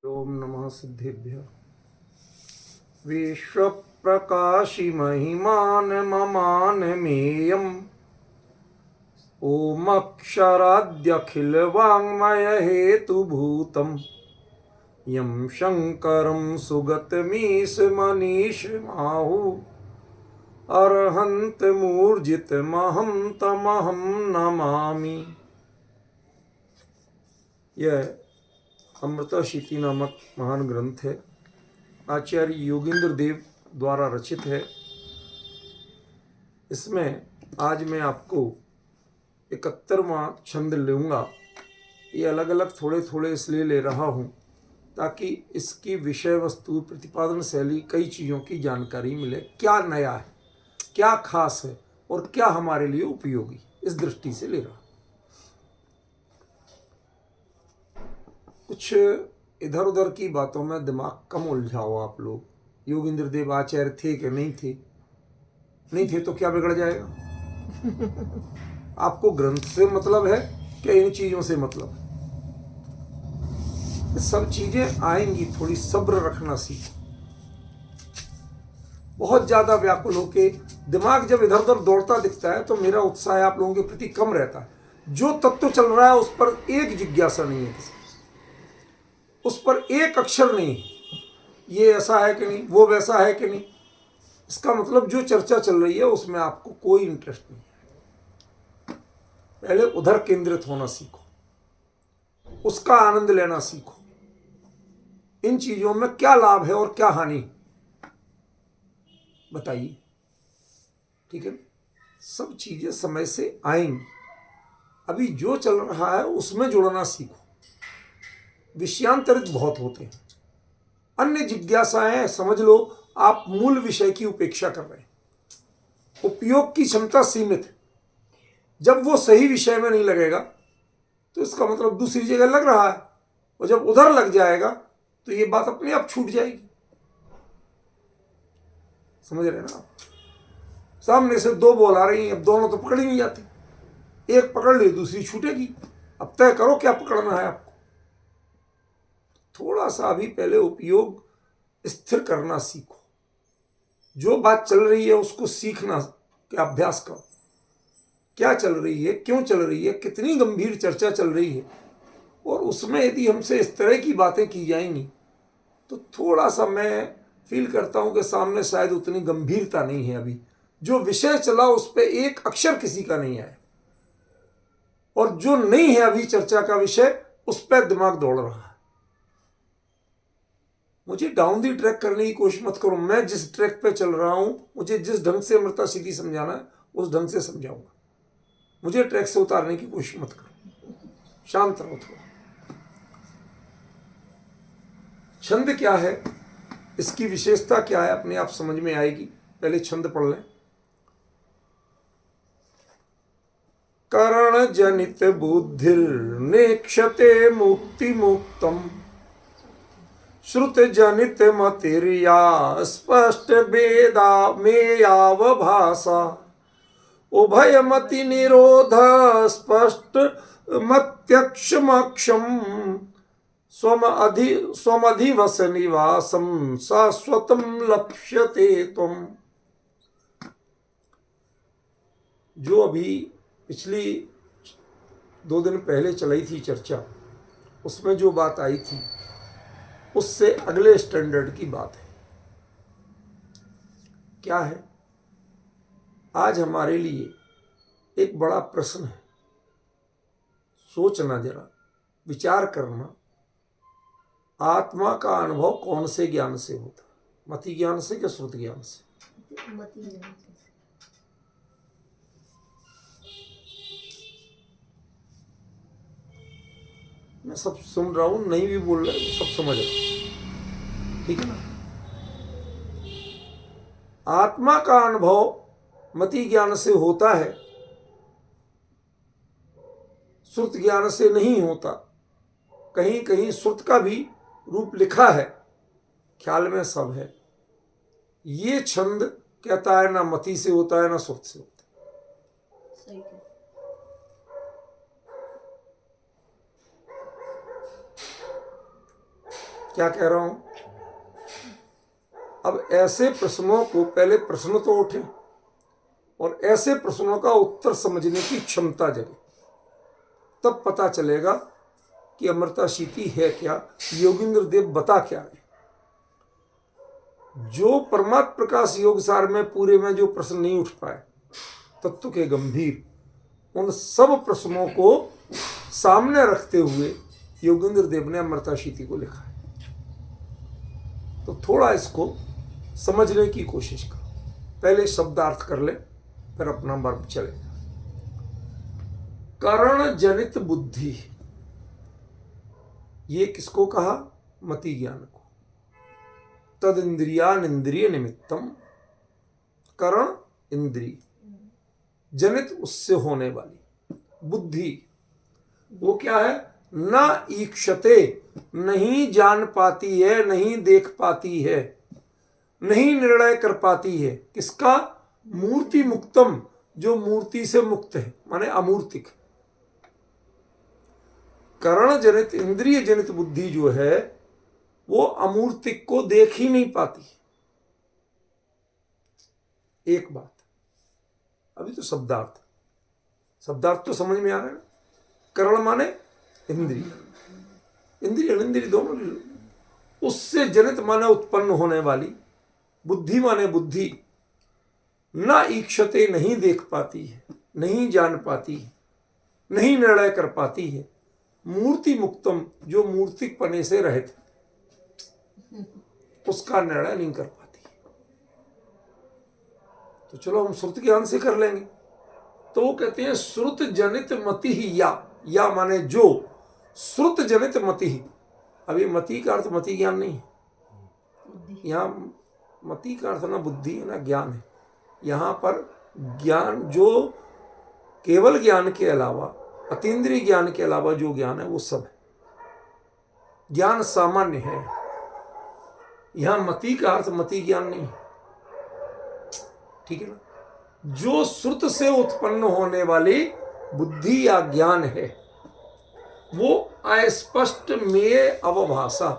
ओम नमः सिद्धेभ्यः। विश्वप्रकाशि महिमान ममानमेयम् ओमक्षराद्यखिल वाङ्मय हेतुभूतम् यं शङ्करं सुगतमीश मनीष माहु अर्हन्तमूर्जितमहं तमहं नमामि। यह अमृतशीति नामक महान ग्रंथ है, आचार्य योगेंद्र देव द्वारा रचित है। इसमें आज मैं आपको 71वां छंद लूँगा। ये अलग अलग थोड़े थोड़े इसलिए ले रहा हूँ ताकि इसकी विषय वस्तु प्रतिपादन शैली कई चीज़ों की जानकारी मिले। क्या नया है, क्या खास है और क्या हमारे लिए उपयोगी, इस दृष्टि से ले रहा। कुछ इधर उधर की बातों में दिमाग कम उलझाओ आप लोग। योगेंद्र देव आचार्य थे कि नहीं थे? नहीं थे तो क्या बिगड़ जाएगा? आपको ग्रंथ से मतलब है कि इन चीजों से मतलब है? सब चीजें आएंगी, थोड़ी सब्र रखना सीखो। बहुत ज्यादा व्याकुल होके दिमाग जब इधर उधर दौड़ता दिखता है तो मेरा उत्साह आप लोगों के प्रति कम रहता है। जो तत्व चल रहा है उस पर एक जिज्ञासा नहीं है, किसी उस पर एक अक्षर नहीं, ये ऐसा है कि नहीं, वो वैसा है कि नहीं। इसका मतलब जो चर्चा चल रही है उसमें आपको कोई इंटरेस्ट नहीं है। पहले उधर केंद्रित होना सीखो, उसका आनंद लेना सीखो। इन चीजों में क्या लाभ है और क्या हानि, बताइए। ठीक है, सब चीजें समय से आएंगी। अभी जो चल रहा है उसमें जुड़ना सीखो। विषयांतरित बहुत होते हैं, अन्य जिज्ञासाएं समझ लो आप मूल विषय की उपेक्षा कर रहे हैं। उपयोग की क्षमता सीमित है। जब वो सही विषय में नहीं लगेगा तो इसका मतलब दूसरी जगह लग रहा है, और जब उधर लग जाएगा तो ये बात अपने आप छूट जाएगी। समझ रहे ना आप? सामने से दो बॉल आ रही हैं, अब दोनों तो पकड़ी नहीं जाती। एक पकड़ ली दूसरी छूटेगी। अब तय करो क्या पकड़ना है आपको। थोड़ा सा अभी पहले उपयोग स्थिर करना सीखो। जो बात चल रही है उसको सीखना के अभ्यास करो। क्या चल रही है, क्यों चल रही है, कितनी गंभीर चर्चा चल रही है, और उसमें यदि हमसे इस तरह की बातें की जाएंगी तो थोड़ा सा मैं फील करता हूं कि सामने शायद उतनी गंभीरता नहीं है। अभी जो विषय चला उस पर एक अक्षर किसी का नहीं आया, और जो नहीं है अभी चर्चा का विषय उस पर दिमाग दौड़ रहा है। मुझे डाउन दी ट्रैक करने की कोशिश मत करो। मैं जिस ट्रैक पे चल रहा हूं, मुझे जिस ढंग से अमृतशीति समझाना है उस ढंग से समझाऊंगा। मुझे ट्रैक से उतारने की कोशिश मत करो। शांत रहो थोड़ा। छंद क्या है, इसकी विशेषता क्या है, अपने आप समझ में आएगी। पहले छंद पढ़ लें। करण जनित बुद्धिर नेक्षते मुक्ति मुक्तम श्रुत जनित मतिर्या स्पष्ट वेदा मेयाव भाषा उभय मति निरोध स्पष्ट मत्यक्षमक्षम स्वमधिवस निवासम शाश्वतम लक्ष्यते तुम। जो अभी पिछली 2 दिन पहले चलाई थी चर्चा, उसमें जो बात आई थी उससे अगले स्टैंडर्ड की बात है। क्या है? आज हमारे लिए एक बड़ा प्रश्न है। सोचना, जरा विचार करना, आत्मा का अनुभव कौन से ज्ञान से होता है? मति ज्ञान से या श्रुत ज्ञान से? मैं सब सुन रहा हूं, नहीं भी बोल रहा, सब समझ रहा हूं, ठीक है ना? आत्मा का अनुभव मति ज्ञान से होता है, श्रुत ज्ञान से नहीं होता। कहीं कहीं श्रुत का भी रूप लिखा है, ख्याल में सब है। ये छंद कहता है ना मति से होता है ना श्रुत से होता है। सही है। क्या कह रहा हूं? अब ऐसे प्रश्नों को, पहले प्रश्न तो उठे और ऐसे प्रश्नों का उत्तर समझने की क्षमता जगे, तब पता चलेगा कि अमृताशीति है क्या, योगींद्र देव बता क्या रहे। जो परमात्म प्रकाश योग सार में पूरे में जो प्रश्न नहीं उठ पाए तत्व के गंभीर, उन सब प्रश्नों को सामने रखते हुए योगींद्र देव ने अमृताशीति को लिखा है। तो थोड़ा इसको समझने की कोशिश करो। पहले शब्दार्थ कर ले, फिर अपना वर्ग चलेगा। करण जनित बुद्धि, ये किसको कहा? मति ज्ञान को। तद इंद्रियान इंद्रिय निमित्तम, करण इंद्रिय, जनित उससे होने वाली बुद्धि, वो क्या है? न ईक्षते, नहीं जान पाती है, नहीं देख पाती है, नहीं निर्णय कर पाती है। किसका? मूर्ति मुक्तम, जो मूर्ति से मुक्त है, माने अमूर्तिक। करण जनित, इंद्रिय जनित बुद्धि जो है वो अमूर्तिक को देख ही नहीं पाती। एक बात। अभी तो शब्दार्थ तो समझ में आ रहा है। करण माने इंद्रिय, इंद्रिय इंद्रिय दोनों ले लो। उससे जनित माने उत्पन्न होने वाली, बुद्धि माने बुद्धि। न ईक्षते, नहीं देख पाती है, नहीं जान पाती है, नहीं निर्णय कर पाती है। मूर्ति मुक्तम, जो मूर्तिक पने से रहित, उसका निर्णय नहीं कर पाती। तो चलो हम श्रुत ज्ञान से कर लेंगे। तो वो कहते हैं श्रुत जनित मति ही, या माने जो, श्रुत जनित मति ही। अभी मति का अर्थ मति ज्ञान नहीं है, यहाँ मति का अर्थ ना बुद्धि है ना ज्ञान है। यहाँ पर ज्ञान जो केवल ज्ञान के अलावा, अतीन्द्रिय ज्ञान के अलावा जो ज्ञान है वो सब है। ज्ञान सामान्य है। यहाँ मति का अर्थ मति ज्ञान नहीं, ठीक है ना? जो श्रुत से उत्पन्न होने वाली बुद्धि या ज्ञान है वो अस्पष्ट मेय अवभाषा,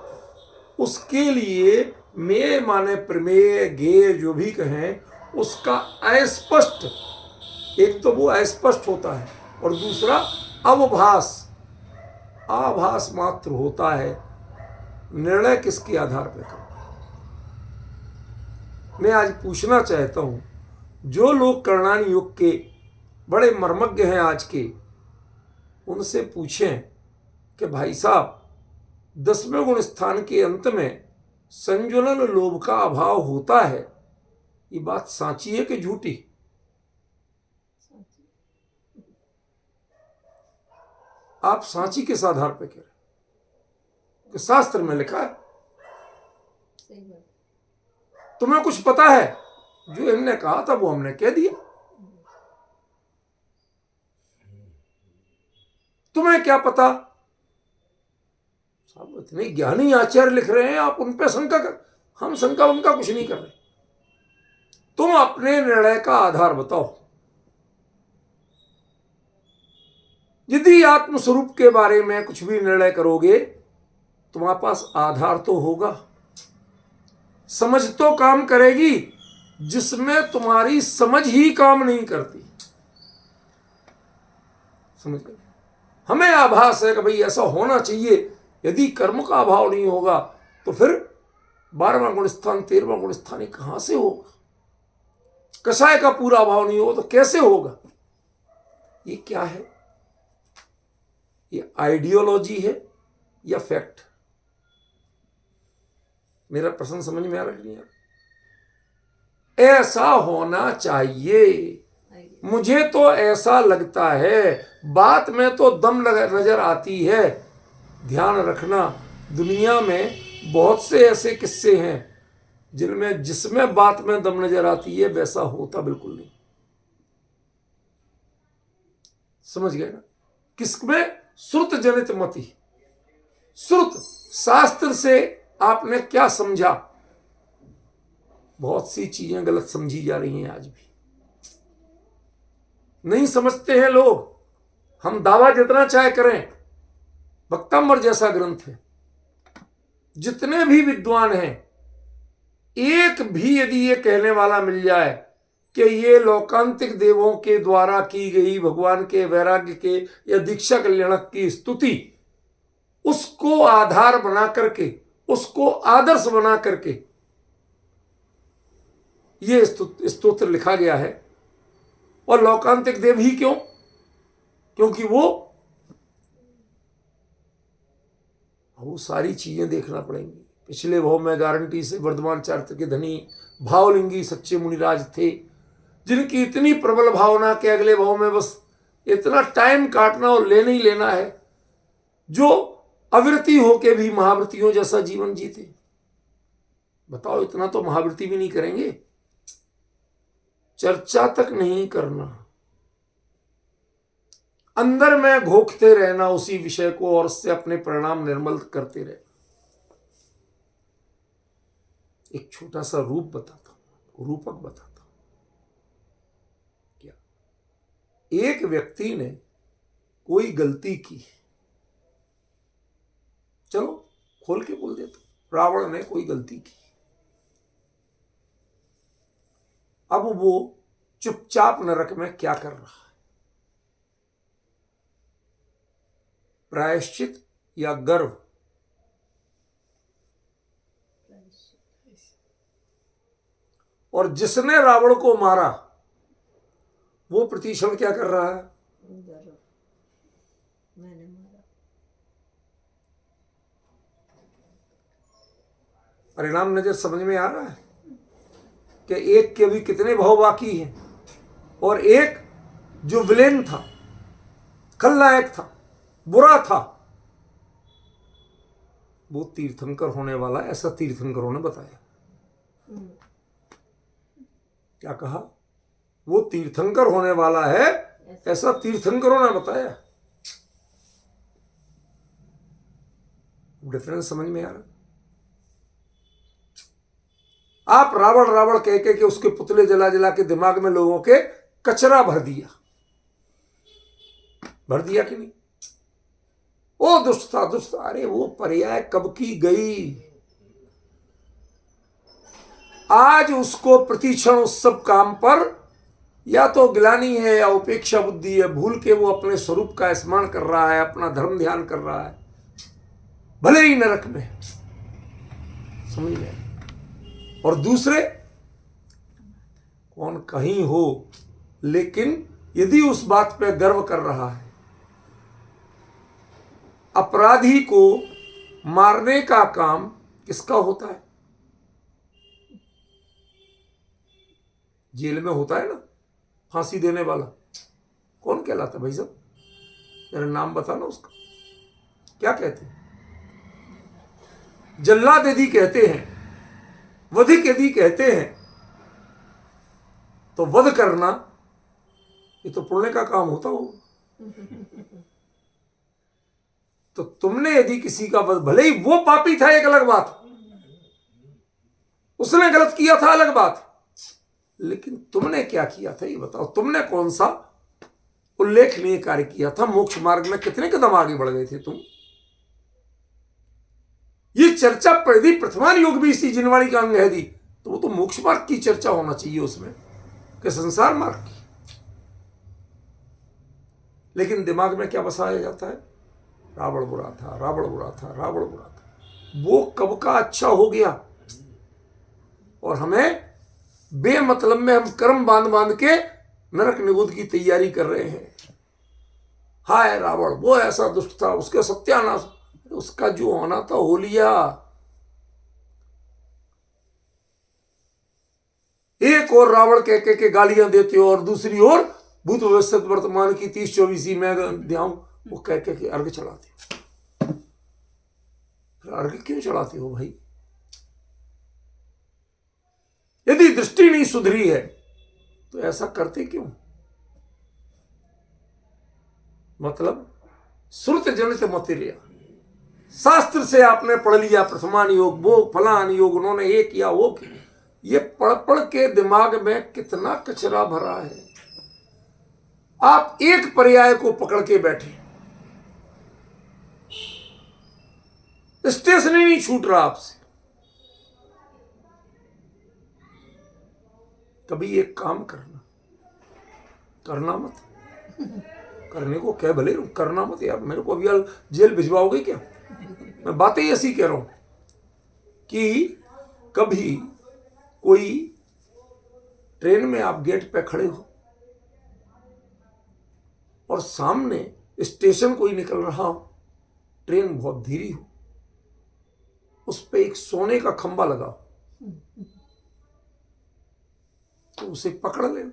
उसके लिए मेय माने प्रमेय, गेय जो भी कहें, उसका अस्पष्ट, एक तो वो अस्पष्ट होता है और दूसरा अवभास, आभास मात्र होता है। निर्णय किसके आधार पर करो? मैं आज पूछना चाहता हूं, जो लोग करणान युग के बड़े मर्मज्ञ हैं आज के, उनसे पूछें कि भाई साहब 10वें गुण स्थान के अंत में संज्वलन लोभ का अभाव होता है, ये बात साची है कि झूठी? आप साची किस आधार पे कह रहे? कि शास्त्र में लिखा है। तुम्हें कुछ पता है? जो इन्होंने कहा था वो हमने कह दिया। तुम्हें क्या पता? साहब इतने ज्ञानी आचार्य लिख रहे हैं, आप उन पे शंका कर। हम शंका उनका कुछ नहीं कर रहे। तुम अपने निर्णय का आधार बताओ। यदि आत्मस्वरूप के बारे में कुछ भी निर्णय करोगे, तुम्हारे पास आधार तो होगा, समझ तो काम करेगी, जिसमें तुम्हारी समझ ही काम नहीं करती। समझ गए? हमें आभास है कि भाई ऐसा होना चाहिए। यदि कर्म का अभाव नहीं होगा तो फिर 12वां गुण स्थान 13वां गुण स्थान ही कहां से होगा? कषाय का पूरा अभाव नहीं होगा तो कैसे होगा? ये क्या है? ये आइडियोलॉजी है या फैक्ट? मेरा प्रश्न समझ में आ रहा है नहीं? ऐसा होना चाहिए। मुझे तो ऐसा लगता है, बात में तो दम नजर आती है। ध्यान रखना, दुनिया में बहुत से ऐसे किस्से हैं जिसमें बात में दम नजर आती है, वैसा होता बिल्कुल नहीं। समझ गए ना? किसमें? श्रुत जनित मति। श्रुत शास्त्र से आपने क्या समझा? बहुत सी चीजें गलत समझी जा रही हैं आज भी, नहीं समझते हैं लोग। हम दावा जितना चाहे करें, भक्तांबर जैसा ग्रंथ है, जितने भी विद्वान हैं, एक भी यदि ये कहने वाला मिल जाए कि ये लोकांतिक देवों के द्वारा की गई भगवान के वैराग्य के या दीक्षा कल्याणक की स्तुति, उसको आधार बना करके, उसको आदर्श बना करके ये स्तोत्र लिखा गया है। और लोकांतिक देव ही क्यों? क्योंकि वो सारी चीजें देखना पड़ेंगी। पिछले भाव में गारंटी से वर्धमान चारित्र के धनी भावलिंगी सच्चे मुनिराज थे, जिनकी इतनी प्रबल भावना के अगले भाव में बस इतना टाइम काटना और लेना ही लेना है, जो अवृत्ति होके भी महावृत्तियों जैसा जीवन जीते। बताओ, इतना तो महावृत्ति भी नहीं करेंगे, चर्चा तक नहीं करना, अंदर में घोखते रहना उसी विषय को और उससे अपने परिणाम निर्मल करते रहे। एक छोटा सा रूप बताता हूं, रूपक बताता हूं। क्या एक व्यक्ति ने कोई गलती की, चलो खोल के बोल देता हूं, रावण ने कोई गलती की। अब वो चुपचाप नरक में क्या कर रहा है? प्रायश्चित या गर्व? और जिसने रावण को मारा वो प्रतिक्षण क्या कर रहा है? मैंने मारा। परिणाम नजर समझ में आ रहा है कि एक के भी कितने भाव बाकी हैं, और एक जो विलेन था, खलनायक था, बुरा था, वो तीर्थंकर होने वाला, ऐसा तीर्थंकरों ने बताया। क्या कहा? वो तीर्थंकर होने वाला है, ऐसा तीर्थंकरों ने बताया। डिफरेंस समझ में आ रहा? आप रावण रावण कह के उसके पुतले जला जला के दिमाग में लोगों के कचरा भर दिया कि नहीं? ओ दुष्ट था, दुष्ट था। अरे वो पर्याय कब की गई। आज उसको प्रतिक्षण उस सब काम पर या तो गिलानी है या उपेक्षा बुद्धि है, भूल के वो अपने स्वरूप का स्मरण कर रहा है, अपना धर्म ध्यान कर रहा है, भले ही नरक में। समझ गए? और दूसरे कौन कहीं हो, लेकिन यदि उस बात पे गर्व कर रहा है, अपराधी को मारने का काम किसका होता है? जेल में होता है ना फांसी देने वाला, कौन कहलाता है भाई साहब? मेरा नाम बताना उसका। क्या कहते हैं? जल्लाद यदि कहते हैं, वधिक यदि कहते हैं, तो वध करना ये तो पुण्य का काम होता हो। तो तुमने यदि किसी का वध, भले ही वो पापी था एक अलग बात, उसने गलत किया था अलग बात, लेकिन तुमने क्या किया था ये बताओ। तुमने कौन सा उल्लेखनीय कार्य किया था? मोक्ष मार्ग में कितने कदम आगे बढ़ गए थे तुम? ये चर्चा यदि प्रथमान योग भी इसी जिनवाणी का अंग है दी, तो वो तो मोक्ष मार्ग की चर्चा होना चाहिए उसमें, कि संसार मार्ग की। लेकिन दिमाग में क्या बसाया जाता है? रावण बुरा था, रावण बुरा था, रावण बुरा था। वो कब का अच्छा हो गया, और हमें बेमतलब में हम कर्म बांध बांध के नरक निगुद की तैयारी कर रहे हैं। हाय रावण, वो ऐसा दुष्ट था, उसके सत्यानाश, उसका जो होना था हो लिया। एक और रावण कह के गालियां देते हो, और दूसरी ओर भूत भविष्य वर्तमान की 30-24 में ध्यान वो कह के अर्घ चढ़ाते हो। अर्घ क्यों चढ़ाते हो भाई? यदि दृष्टि नहीं सुधरी है तो ऐसा करते क्यों? मतलब श्रुत जनित मतिरिया, शास्त्र से आपने पढ़ लिया प्रथमान योग, वो फलान योग, उन्होंने ये किया वो किया। ये पढ़ पढ़ के दिमाग में कितना कचरा भरा है। आप एक पर्याय को पकड़ के बैठे, स्टेशन ही नहीं छूट रहा आपसे। कभी एक काम करना मत। करने को क्या भले, करना मत यार। मेरे को अभी यार जेल भिजवाओगे क्या? मैं बातें ऐसी कह रहा हूं कि कभी कोई ट्रेन में आप गेट पे खड़े हो और सामने स्टेशन कोई निकल रहा हो, ट्रेन बहुत धीरी हो, उस पे एक सोने का खंबा लगा हो, तो उसे पकड़ लेना।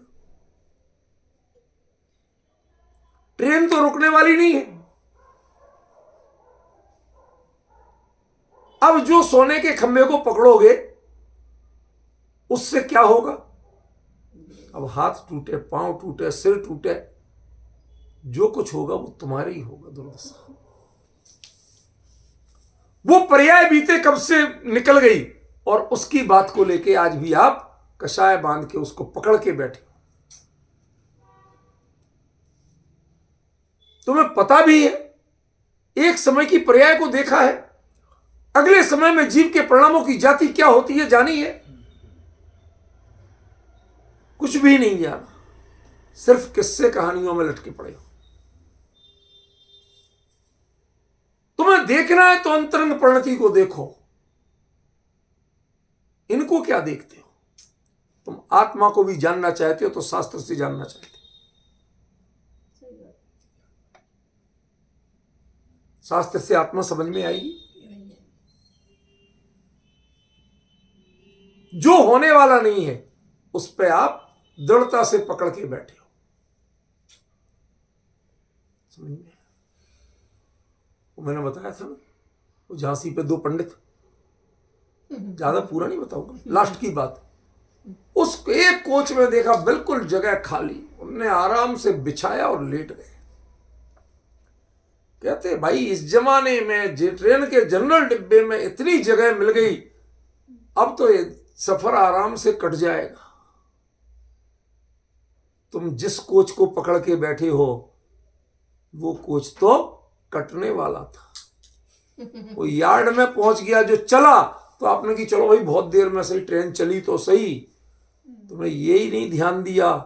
ट्रेन तो रुकने वाली नहीं है। अब जो सोने के खंबे को पकड़ोगे उससे क्या होगा? अब हाथ टूटे, पांव टूटे, सिर टूटे, जो कुछ होगा वो तुम्हारे ही होगा। दुर्दशा वो पर्याय बीते कब से निकल गई, और उसकी बात को लेके आज भी आप कषाय बांध के उसको पकड़ के बैठे। तुम्हें पता भी है, एक समय की पर्याय को देखा है, अगले समय में जीव के परिणामों की जाति क्या होती है जानी है? कुछ भी नहीं जाना, सिर्फ किस्से कहानियों में लटके पड़े हो। तुम्हें देखना है तो अंतरंग परिणति को देखो। इनको क्या देखते हो? तुम आत्मा को भी जानना चाहते हो तो शास्त्र से जानना चाहते हो। शास्त्र से आत्मा समझ में आएगी। जो होने वाला नहीं है उस पे आप दृढ़ता से पकड़ के बैठे हो। समझ में? वो मैंने बताया था ना, वो झांसी पे दो पंडित, ज्यादा पूरा नहीं बताऊंगा, लास्ट की बात। उस एक कोच में देखा बिल्कुल जगह खाली, उनने आराम से बिछाया और लेट गए। कहते भाई इस जमाने में ट्रेन के जनरल डिब्बे में इतनी जगह मिल गई, अब तो ये सफर आराम से कट जाएगा। तुम जिस कोच को पकड़ के बैठे हो वो कोच तो कटने वाला था। वो यार्ड में पहुंच गया जो चला, तो आपने कि चलो भाई बहुत देर में सही ट्रेन चली तो सही। तुमने यही नहीं ध्यान दिया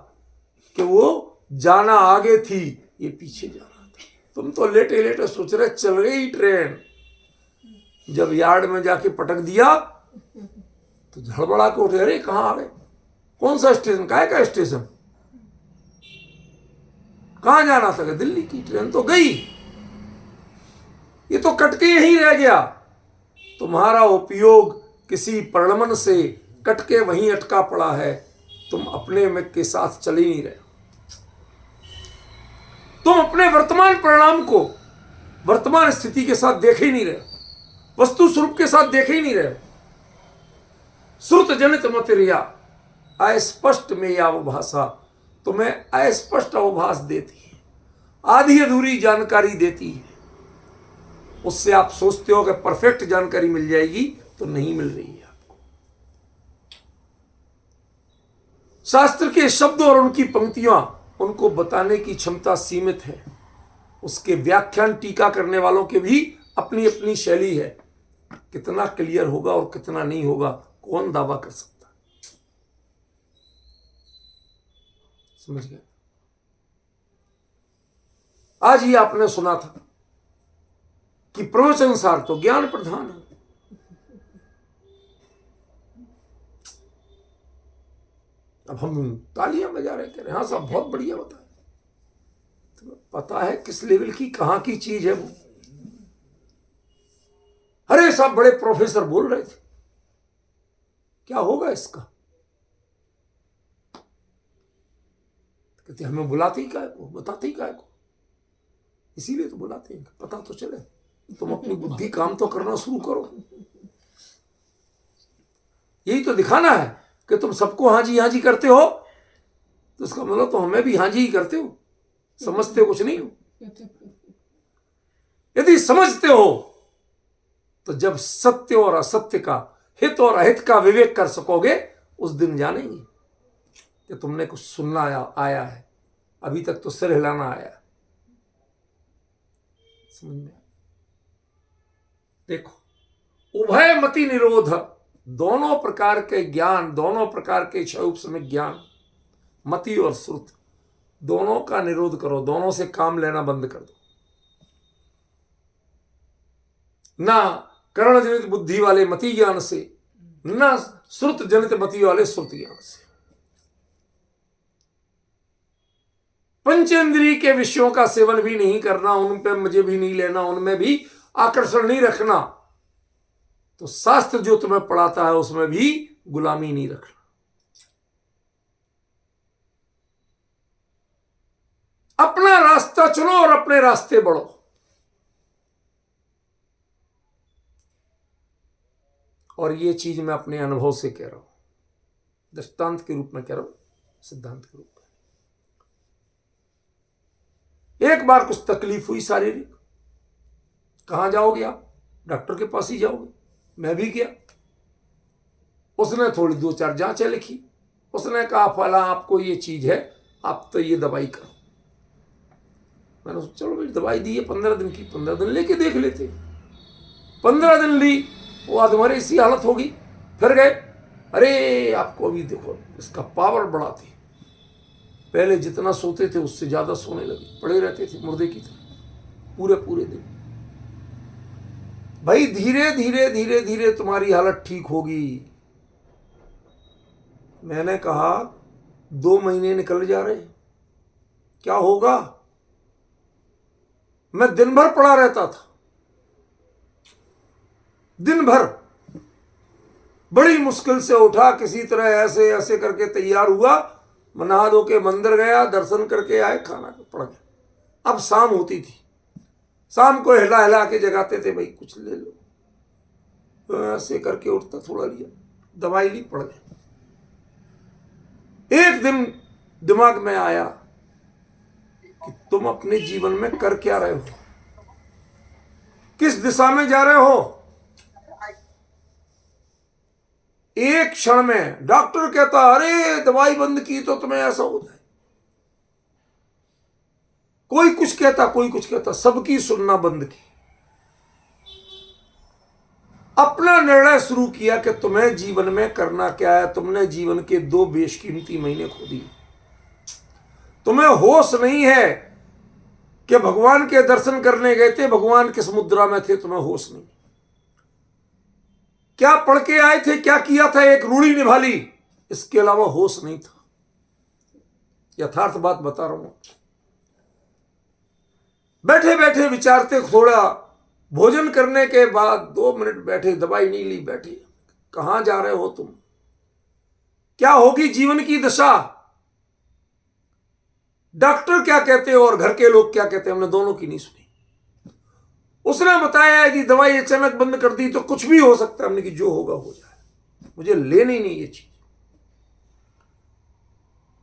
कि वो जाना आगे थी, ये पीछे जा रहा था। तुम तो लेटे लेटे सोच रहे चल रही ट्रेन, जब यार्ड में जाके पटक दिया तो झड़बड़ा के उठे, अरे कहाँ आ गए? कौन सा स्टेशन? काय का स्टेशन? कहाँ जाना था? दिल्ली की ट्रेन तो गई, ये तो कटके यहीं रह गया। तुम्हारा उपयोग किसी प्रलंबन से कटके वहीं अटका पड़ा है, तुम अपने में के साथ चल ही नहीं रहे। तुम अपने वर्तमान परिणाम को वर्तमान स्थिति के साथ देख ही नहीं रहे, वस्तु स्वरूप के साथ देख ही नहीं रहे। श्रुत जनित मतिरिया अस्पष्ट में या भाषा तुम्हें अस्पष्ट अवभास देती है, आधी अधूरी जानकारी देती है। उससे आप सोचते हो कि परफेक्ट जानकारी मिल जाएगी, तो नहीं मिल रही है आपको। शास्त्र के शब्द और उनकी पंक्तियां, उनको बताने की क्षमता सीमित है। उसके व्याख्यान टीका करने वालों के भी अपनी अपनी शैली है। कितना क्लियर होगा और कितना नहीं होगा कौन दावा कर सकता? समझ गए? आज ही आपने सुना था कि प्रवचन सार तो ज्ञान प्रधान है। अब हम तालियां बजा रहे, कह रहे हाँ साहब बहुत बढ़िया बताया। तुम्हें पता है किस लेवल की कहां की चीज है वो? अरे साहब बड़े प्रोफेसर बोल रहे थे, क्या होगा इसका? कहते हमें बुलाते ही काय को, बताते ही काय को? इसीलिए तो बुलाते हैं, पता तो चले। तुम अपनी बुद्धि काम तो करना शुरू करो। यही तो दिखाना है कि तुम सबको हाँ जी करते हो, तो इसका मतलब तो हमें भी हाँ जी ही करते हो, समझते कुछ नहीं हो। यदि समझते हो तो जब सत्य और असत्य का, हित और अहित का विवेक कर सकोगे, उस दिन जानेंगे कि तुमने कुछ सुनना आया है, अभी तक तो सिर हिलाना आया। समझ में? देखो उभय मति निरोध, दोनों प्रकार के ज्ञान, दोनों प्रकार के क्षयोपशमिक ज्ञान, मति और श्रुत, दोनों का निरोध करो, दोनों से काम लेना बंद कर दो। ना करण जनित बुद्धि वाले मति ज्ञान से, ना श्रुत जनित मति वाले श्रुत ज्ञान से। पंचेंद्रिय के विषयों का सेवन भी नहीं करना, उन पे मजे भी नहीं लेना, उनमें भी आकर्षण नहीं रखना, तो शास्त्र जो तुम्हें पढ़ाता है उसमें भी गुलामी नहीं रखना। अपना रास्ता चुनो और अपने रास्ते बढ़ो। और ये चीज मैं अपने अनुभव से कह रहा हूं, दृष्टांत के रूप में कह रहा हूं, सिद्धांत के रूप में। एक बार कुछ तकलीफ हुई शारीरिक, कहां जाओगे आप? डॉक्टर के पास ही जाओगे। मैं भी गया, उसने थोड़ी 2-4 जांचें लिखी, उसने कहा फला आपको ये चीज है, आप तो ये दवाई करो। मैंने सोचा चलो भाई दवाई दी है 15 दिन की, 15 दिन लेके देख लेते। 15 दिन ली, वो आधमरे इसी हालत होगी। फिर गए, अरे आपको अभी देखो इसका पावर बढ़ा थी, पहले जितना सोते थे उससे ज्यादा सोने लगे, पड़े रहते थे मुर्दे की तरह पूरे पूरे दिन। भाई धीरे धीरे धीरे धीरे तुम्हारी हालत ठीक होगी। मैंने कहा 2 महीने निकल जा रहे, क्या होगा? मैं दिन भर पड़ा रहता था, दिन भर बड़ी मुश्किल से उठा, किसी तरह ऐसे ऐसे करके तैयार हुआ, नहा धो के मंदिर गया, दर्शन करके आए, खाना पड़ गया। अब शाम होती थी, शाम को हिला हिला के जगाते थे, भाई कुछ ले लो, तो ऐसे करके उठता, थोड़ा लिया, दवाई ली, पड़ गया। एक दिन दिमाग में आया कि तुम अपने जीवन में कर क्या रहे हो, किस दिशा में जा रहे हो। एक क्षण में डॉक्टर कहता अरे दवाई बंद की तो तुम्हें ऐसा हो जाए, कोई कुछ कहता, कोई कुछ कहता, सबकी सुनना बंद की, अपना निर्णय शुरू किया कि तुम्हें जीवन में करना क्या है। तुमने जीवन के 2 बेशकीमती महीने खो दिए, तुम्हें होश नहीं है कि भगवान के दर्शन करने गए थे, भगवान किस मुद्रा में थे, तुम्हें होश नहीं। क्या पढ़ के आए थे, क्या किया था, एक रूढ़ी निभा ली, इसके अलावा होश नहीं था। यथार्थ बात बता रहा हूं। बैठे बैठे विचारते, थोड़ा भोजन करने के बाद 2 मिनट बैठे, दवाई नहीं ली, बैठे, कहां जा रहे हो तुम, क्या होगी जीवन की दशा, डॉक्टर क्या कहते हैं और घर के लोग क्या कहते हैं, हमने दोनों की नहीं सुनी। उसने बताया है कि दवाई अचानक बंद कर दी तो कुछ भी हो सकता है। हमने कि जो होगा हो जाए, मुझे लेनी नहीं ये चीज।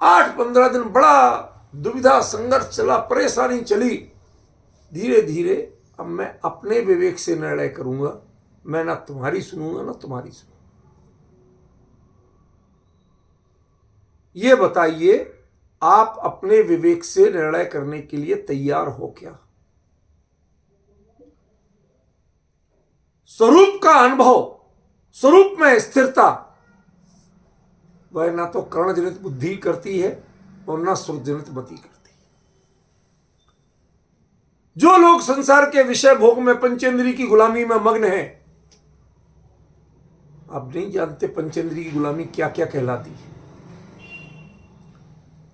8-15 दिन बड़ा दुविधा, संघर्ष चला, परेशानी चली। धीरे धीरे अब मैं अपने विवेक से निर्णय करूंगा, मैं ना तुम्हारी सुनूंगा ना तुम्हारी सुनूंगा। ये बताइए, आप अपने विवेक से निर्णय करने के लिए तैयार हो क्या? स्वरूप का अनुभव, स्वरूप में स्थिरता, वह ना तो कर्ण जनित बुद्धि करती है और ना श्रुत जनित मति करती। जो लोग संसार के विषय भोग में पंचेंद्रिय की गुलामी में मग्न हैं, आप नहीं जानते पंचेंद्रिय की गुलामी क्या क्या कहलाती है,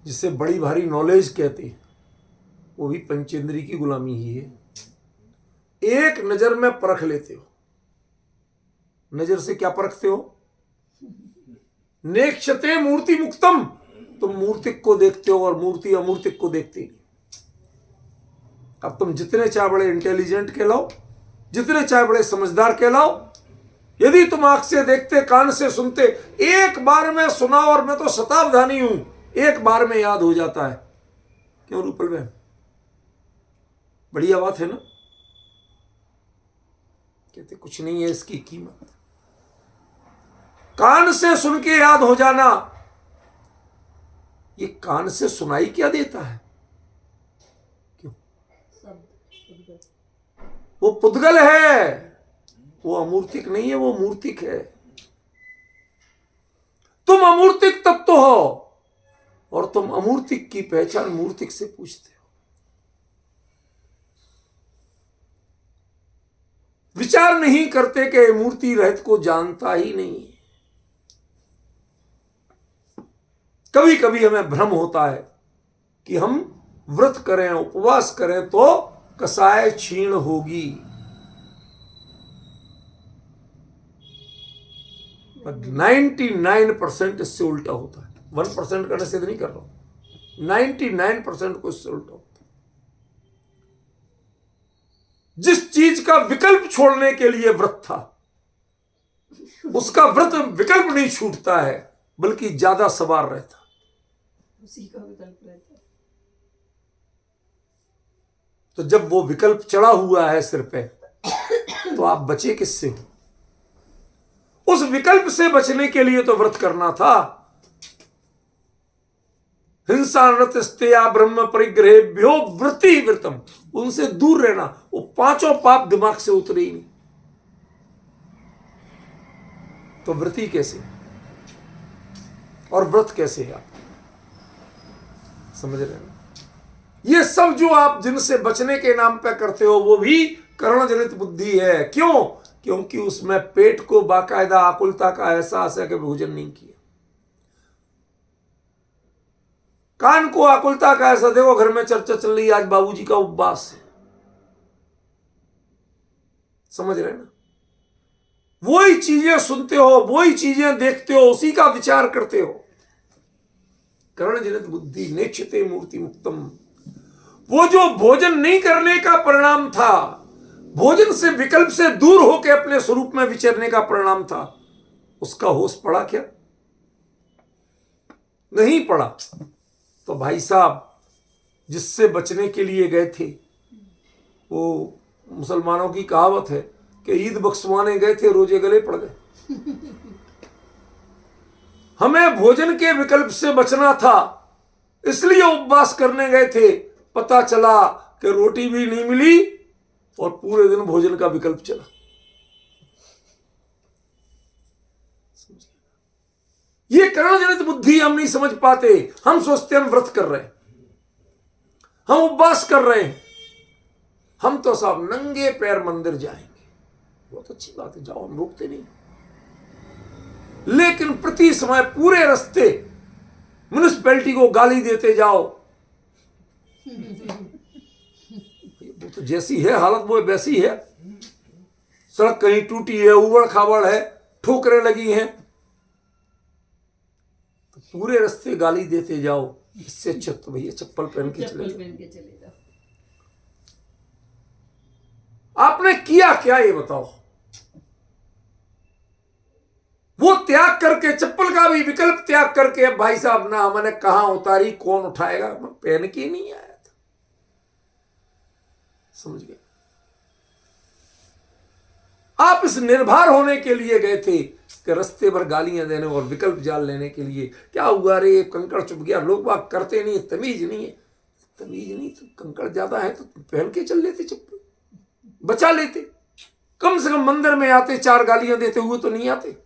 जिसे बड़ी भारी नॉलेज कहते हैं, वो भी पंचेंद्रिय की गुलामी ही है। एक नजर में परख लेते हो। नजर से क्या परखते हो? नेक्षते मूर्ति मुक्तम, तुम मूर्तिक को देखते हो और मूर्ति अमूर्तिक को देखते नहीं। अब तुम जितने चाहे बड़े इंटेलिजेंट कहलाओ, जितने चाहे बड़े समझदार कहलाओ, यदि तुम आंख से देखते, कान से सुनते, एक बार में सुना, और मैं तो शतावधानी हूं, एक बार में याद हो जाता है। क्यों रूपल बहन, बढ़िया बात है ना? कहते कुछ नहीं है इसकी कीमत। कान से सुन के याद हो जाना, ये कान से सुनाई क्या देता है? क्यों? वो पुद्गल है, वो अमूर्तिक नहीं है, वो मूर्तिक है। तुम अमूर्तिक तत्व हो और तुम अमूर्तिक की पहचान मूर्तिक से पूछते हो। विचार नहीं करते कि मूर्ति रहित को जानता ही नहीं। कभी कभी हमें भ्रम होता है कि हम व्रत करें, उपवास करें तो कसाय क्षीण होगी। 99% इससे उल्टा होता है। 1% का निषेध नहीं कर रहा हूं, 99% को इससे उल्टा होता है। जिस चीज का विकल्प छोड़ने के लिए व्रत था, उसका व्रत विकल्प नहीं छूटता है, बल्कि ज्यादा सवार रहता, उसी का विकल्प रहता है। तो जब वो विकल्प चढ़ा हुआ है सिर पे, तो आप बचे किससे हो? उस विकल्प से बचने के लिए तो व्रत करना था। हिंसा नृत्या ब्रह्म परिग्रहेभ्यो वृत्ति व्रतम, उनसे दूर रहना। वो पांचों पाप दिमाग से उतरे ही नहीं, तो वृत्ति कैसे और व्रत कैसे है? आप समझ रहे हैं? ये सब जो आप जिनसे बचने के नाम पे करते हो, वो भी करणजनित बुद्धि है। क्यों? क्योंकि उसमें पेट को बाकायदा आकुलता का एहसास है कि भोजन नहीं किया। कान को आकुलता का ऐसा, देखो घर में चर्चा चल रही है, आज बाबूजी का उपवास है। समझ रहे ना? वही चीजें सुनते हो, वही चीजें देखते हो, उसी का विचार करते हो। करणजनित बुद्धि नेक्षते मूर्ति मुक्तम। वो जो भोजन नहीं करने का परिणाम था, भोजन से विकल्प से दूर होकर अपने स्वरूप में विचरने का परिणाम था, उसका होश पड़ा क्या? नहीं पड़ा। तो भाई साहब, जिससे बचने के लिए गए थे, वो मुसलमानों की कहावत है कि ईद बख्शवाने गए थे, रोजे गले पड़ गए। हमें भोजन के विकल्प से बचना था, इसलिए उपवास करने गए थे। पता चला कि रोटी भी नहीं मिली और पूरे दिन भोजन का विकल्प चला। ये करणजनित बुद्धि हम नहीं समझ पाते। हम सोचते हम व्रत कर रहे हैं, हम उपवास कर रहे हैं, हम तो साहब नंगे पैर मंदिर जाएंगे। बहुत अच्छी बात है, जाओ, हम रोकते नहीं। लेकिन प्रति समय पूरे रास्ते म्युनिसिपैलिटी को गाली देते जाओ। वो तो जैसी है हालत, वो वैसी है। सड़क कहीं टूटी है, उबड़ खाबड़ है, ठोकरें लगी हैं, तो पूरे रास्ते गाली देते जाओ। इससे अच्छा तो भैया चप्पल पहन के चले जाओ। आपने किया क्या ये बताओ? वो त्याग करके, चप्पल का भी विकल्प त्याग करके, अब भाई साहब ना मैंने कहां उतारी, कौन उठाएगा, मैं पहन के नहीं आया था। समझ गए? आप इस निर्भर होने के लिए गए थे कि रास्ते भर गालियां देने और विकल्प जाल लेने के लिए। क्या हुआ रे, कंकड़ चुप गया, लोग बात करते नहीं, तमीज नहीं है। तमीज नहीं तो कंकड़ ज्यादा है तो पहन के चल लेते, चप्पल बचा लेते। कम से कम मंदिर में आते, 4 गालियां देते हुए तो नहीं आते।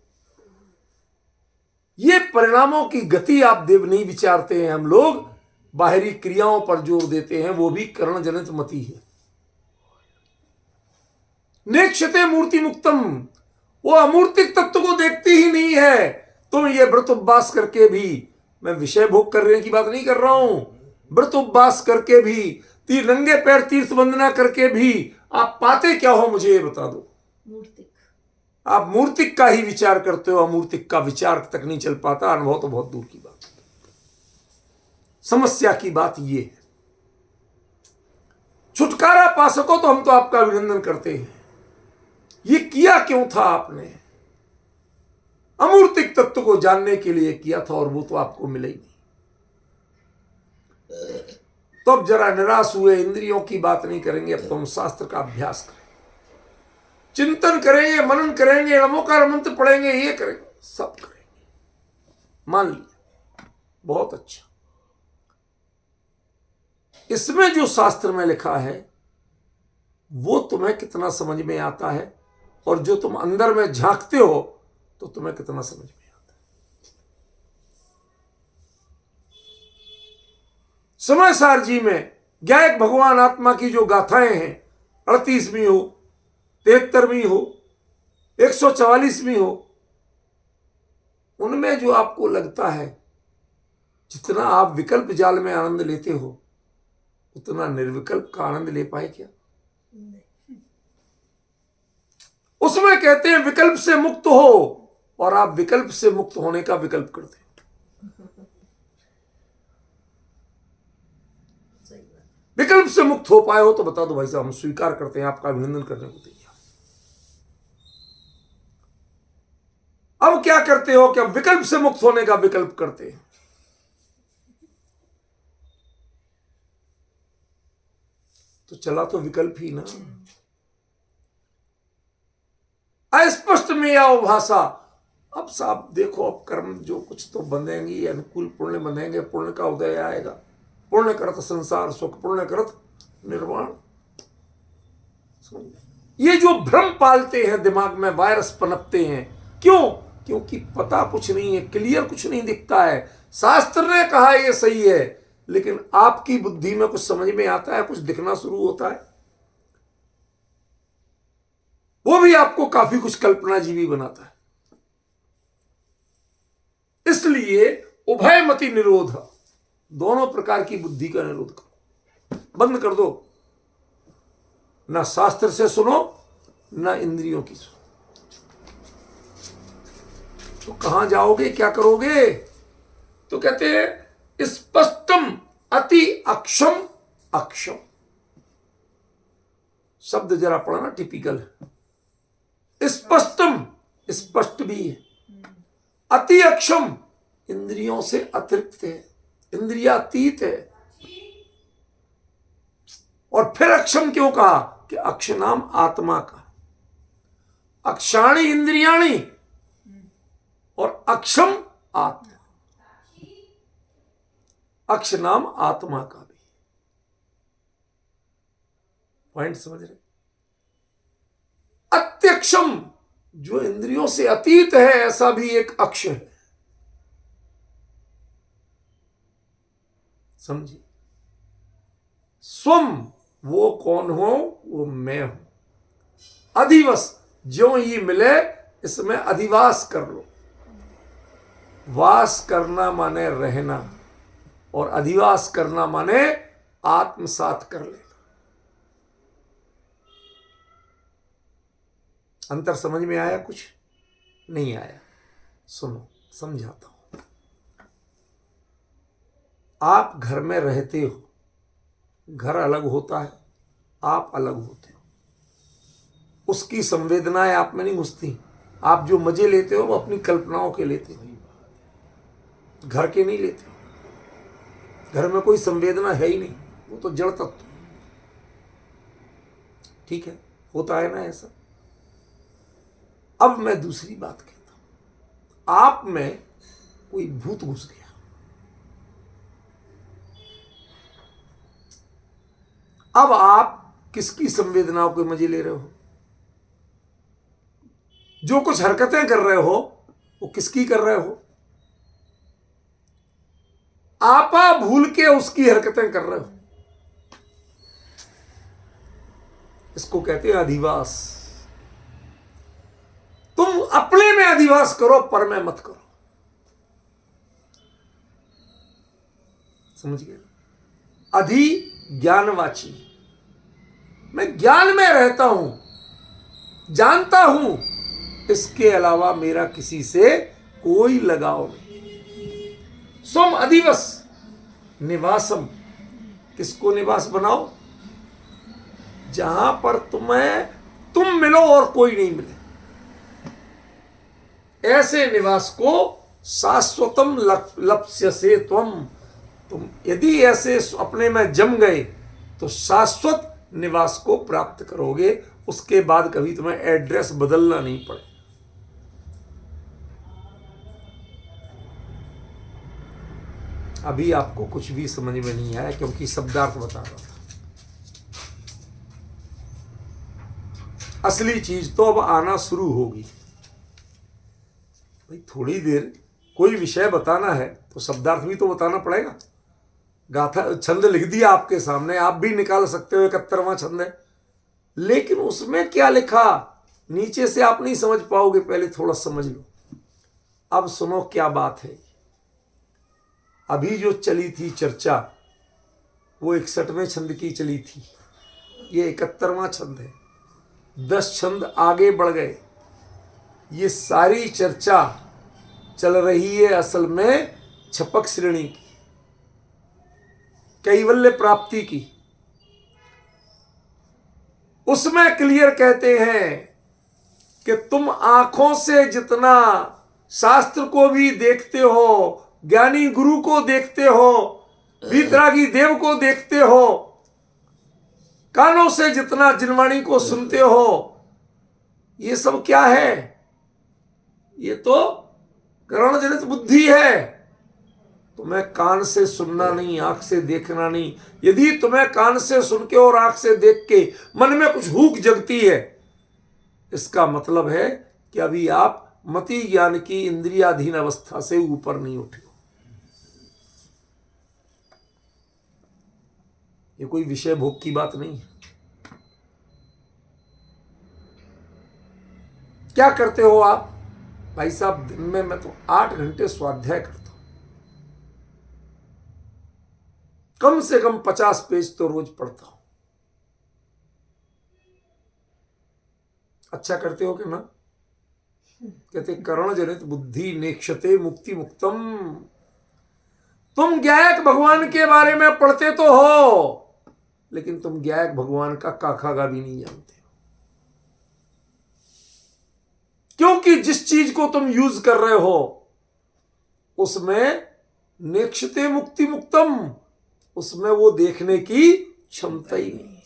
ये परिणामों की गति आप देव नहीं विचारते हैं। हम लोग बाहरी क्रियाओं पर जोर देते हैं, वो भी करणजनित मति है। नेक्षते मूर्ति मुक्तम, वो अमूर्तिक तत्व को देखती ही नहीं है। तुम ये व्रत उपवास करके भी, मैं विषय भोग करने की बात नहीं कर रहा हूं, व्रत उपवास करके भी, नंगे पैर तीर्थ वंदना करके भी आप पाते क्या हो, मुझे ये बता दो। मूर्तिक। आप मूर्तिक का ही विचार करते हो, अमूर्तिक का विचार तक नहीं चल पाता। अनुभव तो बहुत दूर की बात। समस्या की बात ये है। छुटकारा पा सको तो हम तो आपका अभिनंदन करते हैं। ये किया क्यों था आपने? अमूर्तिक तत्व को जानने के लिए किया था, और वो तो आपको मिला ही नहीं। तो अब जरा निराश हुए, इंद्रियों की बात नहीं करेंगे, अब तो हम शास्त्र का अभ्यास करें, चिंतन करेंगे, मनन करेंगे, नमोकार मंत्र पढ़ेंगे, ये करेंगे, सब करेंगे। मान लिया, बहुत अच्छा। इसमें जो शास्त्र में लिखा है वो तुम्हें कितना समझ में आता है, और जो तुम अंदर में झांकते हो तो तुम्हें कितना समझ में आता है। समय सार जी में ज्ञायक भगवान आत्मा की जो गाथाएं हैं, 38वीं हो, 73वीं हो, 144वीं हो, उनमें जो आपको लगता है जितना आप विकल्प जाल में आनंद लेते हो उतना निर्विकल्प का आनंद ले पाए क्या? उसमें कहते हैं विकल्प से मुक्त हो, और आप विकल्प से मुक्त होने का विकल्प करते हैं। विकल्प से मुक्त हो पाए हो तो बता दो भाई साहब, हम स्वीकार करते हैं, आपका अभिनंदन करने को तैयार। अब क्या करते हो कि अब विकल्प से मुक्त होने का विकल्प करते हैं। तो चला तो विकल्प ही ना। अस्पष्ट में आओ भाषा। अब साहब देखो, अब कर्म जो कुछ तो बंधेंगी, अनुकूल पुण्य बंधेंगे, पुण्य का उदय आएगा। पुण्य करत संसार सुख, पुण्य करत निर्वाण। ये जो भ्रम पालते हैं दिमाग में, वायरस पनपते हैं, क्यों? क्योंकि पता कुछ नहीं है, क्लियर कुछ नहीं दिखता है। शास्त्र ने कहा ये सही है, लेकिन आपकी बुद्धि में कुछ समझ में आता है, कुछ दिखना शुरू होता है, वो भी आपको काफी कुछ कल्पनाजीवी बनाता है। इसलिए उभयमति निरोध, दोनों प्रकार की बुद्धि का निरोध करो, बंद कर दो। ना शास्त्र से सुनो, ना इंद्रियों की सुनो। तो कहां जाओगे, क्या करोगे? तो कहते हैं स्पष्टम अति अक्षम अक्षम। शब्द जरा पढ़ना, टिपिकल है। स्पष्टम, स्पष्ट भी है, अति अक्षम, इंद्रियों से अतिरिक्त है, इंद्रियातीत है। और फिर अक्षम क्यों कहा? कि अक्ष नाम आत्मा का, अक्षाणी इंद्रियाणी और अक्षम आत्मा, अक्ष नाम आत्मा का भी। पॉइंट समझ रहे? अत्यक्षम, जो इंद्रियों से अतीत है, ऐसा भी एक अक्ष है। समझिए? स्वम, वो कौन हो? वो मैं हूं। अधिवस, जो ही मिले इसमें अधिवास कर लो। वास करना माने रहना, और अधिवास करना माने आत्मसात कर लेना। अंतर समझ में आया? कुछ नहीं आया? सुनो, समझाता हूं। आप घर में रहते हो, घर अलग होता है, आप अलग होते हो। उसकी संवेदनाएं आप में नहीं घुसती। आप जो मजे लेते हो वो अपनी कल्पनाओं के लेते हो, घर के नहीं लेते हो। घर में कोई संवेदना है ही नहीं, वो तो जड़ तत्व। ठीक है, होता है ना ऐसा। अब मैं दूसरी बात कहता हूं। आप में कोई भूत घुस गया, अब आप किसकी संवेदनाओं के मजे ले रहे हो? जो कुछ हरकतें कर रहे हो वो किसकी कर रहे हो? आपा भूल के उसकी हरकतें कर रहे हो। इसको कहते हैं अधिवास। तुम अपने में अधिवास करो, पर में मत करो। समझ गए? अधि ज्ञानवाची, मैं ज्ञान में रहता हूं, जानता हूं, इसके अलावा मेरा किसी से कोई लगाव नहीं। स्वम अधिवस निवासम, किसको निवास बनाओ? जहां पर तुम मिलो और कोई नहीं मिले, ऐसे निवास को शाश्वतम लक्ष्य से तुम यदि ऐसे अपने में जम गए तो शाश्वत निवास को प्राप्त करोगे। उसके बाद कभी तुम्हें एड्रेस बदलना नहीं पड़े। अभी आपको कुछ भी समझ में नहीं आया, क्योंकि शब्दार्थ बता रहा था। असली चीज तो अब आना शुरू होगी। भाई थोड़ी देर कोई विषय बताना है तो शब्दार्थ भी तो बताना पड़ेगा। गाथा छंद लिख दिया आपके सामने, आप भी निकाल सकते हो 71वां छंद है, लेकिन उसमें क्या लिखा नीचे से आप नहीं समझ पाओगे, पहले थोड़ा समझ लो। अब सुनो क्या बात है। अभी जो चली थी चर्चा वो 61वें छंद की चली थी, ये 71वां छंद है। 10 छंद आगे बढ़ गए। ये सारी चर्चा चल रही है असल में छपक श्रेणी की, कैवल्य प्राप्ति की। उसमें क्लियर कहते हैं कि तुम आंखों से जितना शास्त्र को भी देखते हो, ज्ञानी गुरु को देखते हो, वीतरागी देव को देखते हो, कानों से जितना जिनवाणी को सुनते हो, ये सब क्या है? ये तो करण जनित बुद्धि है। तुम्हें कान से सुनना नहीं, आंख से देखना नहीं। यदि तुम्हें कान से सुन के और आंख से देख के मन में कुछ हुक जगती है, इसका मतलब है कि अभी आप मति ज्ञान की इंद्रियाधीन अवस्था से ऊपर नहीं उठे हो। ये कोई विषय भोग की बात नहीं है। क्या करते हो आप? भाई साहब दिन में मैं तो 8 घंटे स्वाध्याय करता हूं, कम से कम 50 पेज तो रोज पढ़ता हूं। अच्छा करते हो कि ना? कहते करण जनित बुद्धि नेक्षते मुक्ति मुक्तम। तुम ज्ञायक भगवान के बारे में पढ़ते तो हो, लेकिन तुम ज्ञायक भगवान का काखागा भी नहीं जानते हो। क्योंकि जिस चीज को तुम यूज कर रहे हो उसमें नेक्षते मुक्ति मुक्तम, उसमें वो देखने की क्षमता ही नहीं।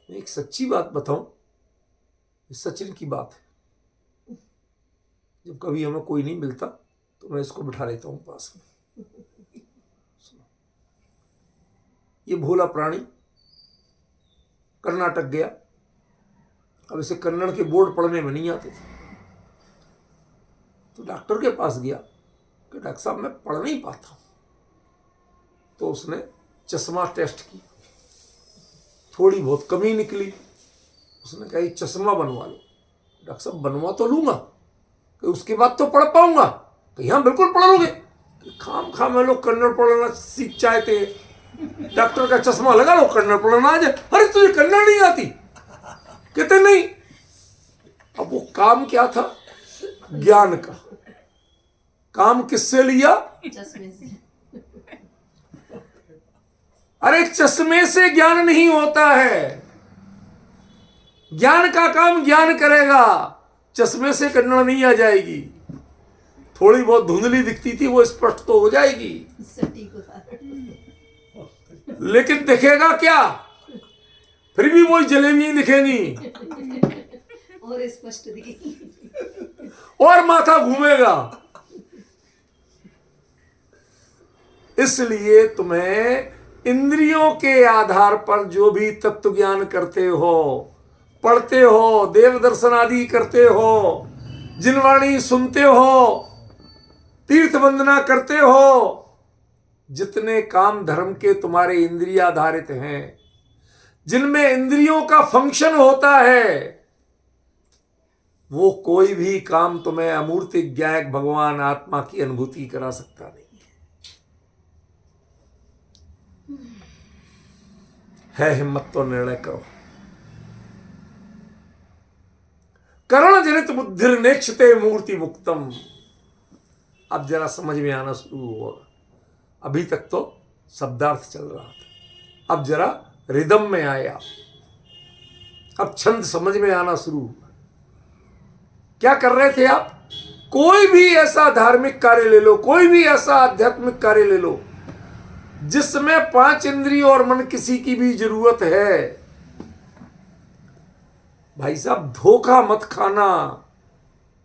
मैं एक सच्ची बात बताऊं, सचिन की बात है। जब कभी हमें कोई नहीं मिलता तो मैं इसको बिठा लेता हूं पास में। ये भोला प्राणी कर्नाटक गया। अब इसे कन्नड़ के बोर्ड पढ़ने में नहीं आते थे, तो डॉक्टर के पास गया कि डॉक्टर साहब मैं पढ़ नहीं पाता हूं। तो उसने चश्मा टेस्ट की, थोड़ी बहुत कमी निकली। उसने कहा चश्मा बनवा लो। डॉक्टर साहब बनवा तो लूंगा, कि उसके बाद तो पढ़ पाऊंगा? कि हाँ बिल्कुल पढ़ लोगे। खाम खाम लोग कन्नड़ पढ़ना सीख चाहते हैं। डॉक्टर का चश्मा लगा लो, कन्नड़ पढ़ना आ जाए। अरे तुझे कन्नड़ नहीं आती? कहते नहीं। अब वो काम क्या था? ज्ञान का काम। किससे लिया? चश्मे से। अरे चश्मे से ज्ञान नहीं होता है। ज्ञान का काम ज्ञान करेगा, चश्मे से कन्नड़ नहीं आ जाएगी। थोड़ी बहुत धुंधली दिखती थी, वो स्पष्ट तो हो जाएगी, लेकिन दिखेगा क्या? फिर भी वही जलेबी दिखेगी और स्पष्ट दिखेगी और माथा घूमेगा। इसलिए तुम्हें इंद्रियों के आधार पर जो भी तत्व ज्ञान करते हो, पढ़ते हो, देव दर्शन आदि करते हो, जिनवाणी सुनते हो, तीर्थ वंदना करते हो, जितने काम धर्म के तुम्हारे इंद्रिय आधारित हैं, जिनमें इंद्रियों का फंक्शन होता है, वो कोई भी काम तुम्हें अमूर्त ज्ञायक भगवान आत्मा की अनुभूति करा सकता नहीं है। हिम्मत तो निर्णय करो। करण जनित बुद्धिर नेक्षते मूर्ति मुक्तम। अब जरा समझ में आना शुरू हुआ। अभी तक तो शब्दार्थ चल रहा था, अब जरा रिदम में आया, अब छंद समझ में आना शुरू हुआ। क्या कर रहे थे आप? कोई भी ऐसा धार्मिक कार्य ले लो, कोई भी ऐसा आध्यात्मिक कार्य ले लो जिसमें 5 इंद्रिय और मन किसी की भी जरूरत है, भाई साहब धोखा मत खाना।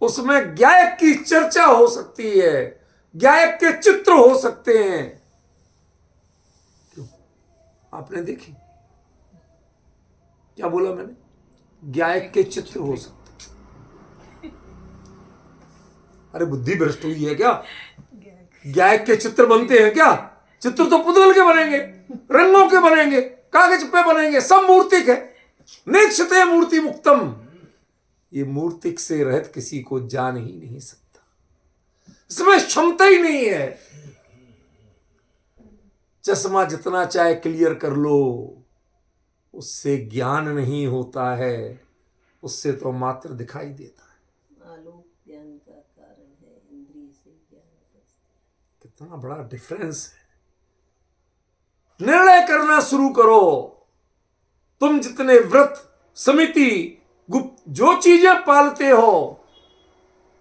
उसमें ज्ञायक की चर्चा हो सकती है, ज्ञायक के चित्र हो सकते हैं। क्यों? आपने देखी क्या बोला मैंने? ज्ञायक के चित्र हो सकते। अरे बुद्धि भ्रष्ट हुई है क्या? ज्ञायक के चित्र बनते हैं क्या? चित्र तो पुतल के बनेंगे, रंगों के बनेंगे, कागज पे बनेंगे, सब मूर्तिक है। निक्षते मूर्ति मुक्तम, ये मूर्तिक से रहित किसी को जान ही नहीं सकता, इसमें क्षमता ही नहीं है। चश्मा जितना चाहे क्लियर कर लो, उससे ज्ञान नहीं होता है, उससे तो मात्र दिखाई देता है। आलोक ज्ञान का कारण है, इंद्रिय से ज्ञान। कितना बड़ा डिफरेंस है। निर्णय करना शुरू करो। तुम जितने व्रत, समिति, गुप्त जो चीजें पालते हो,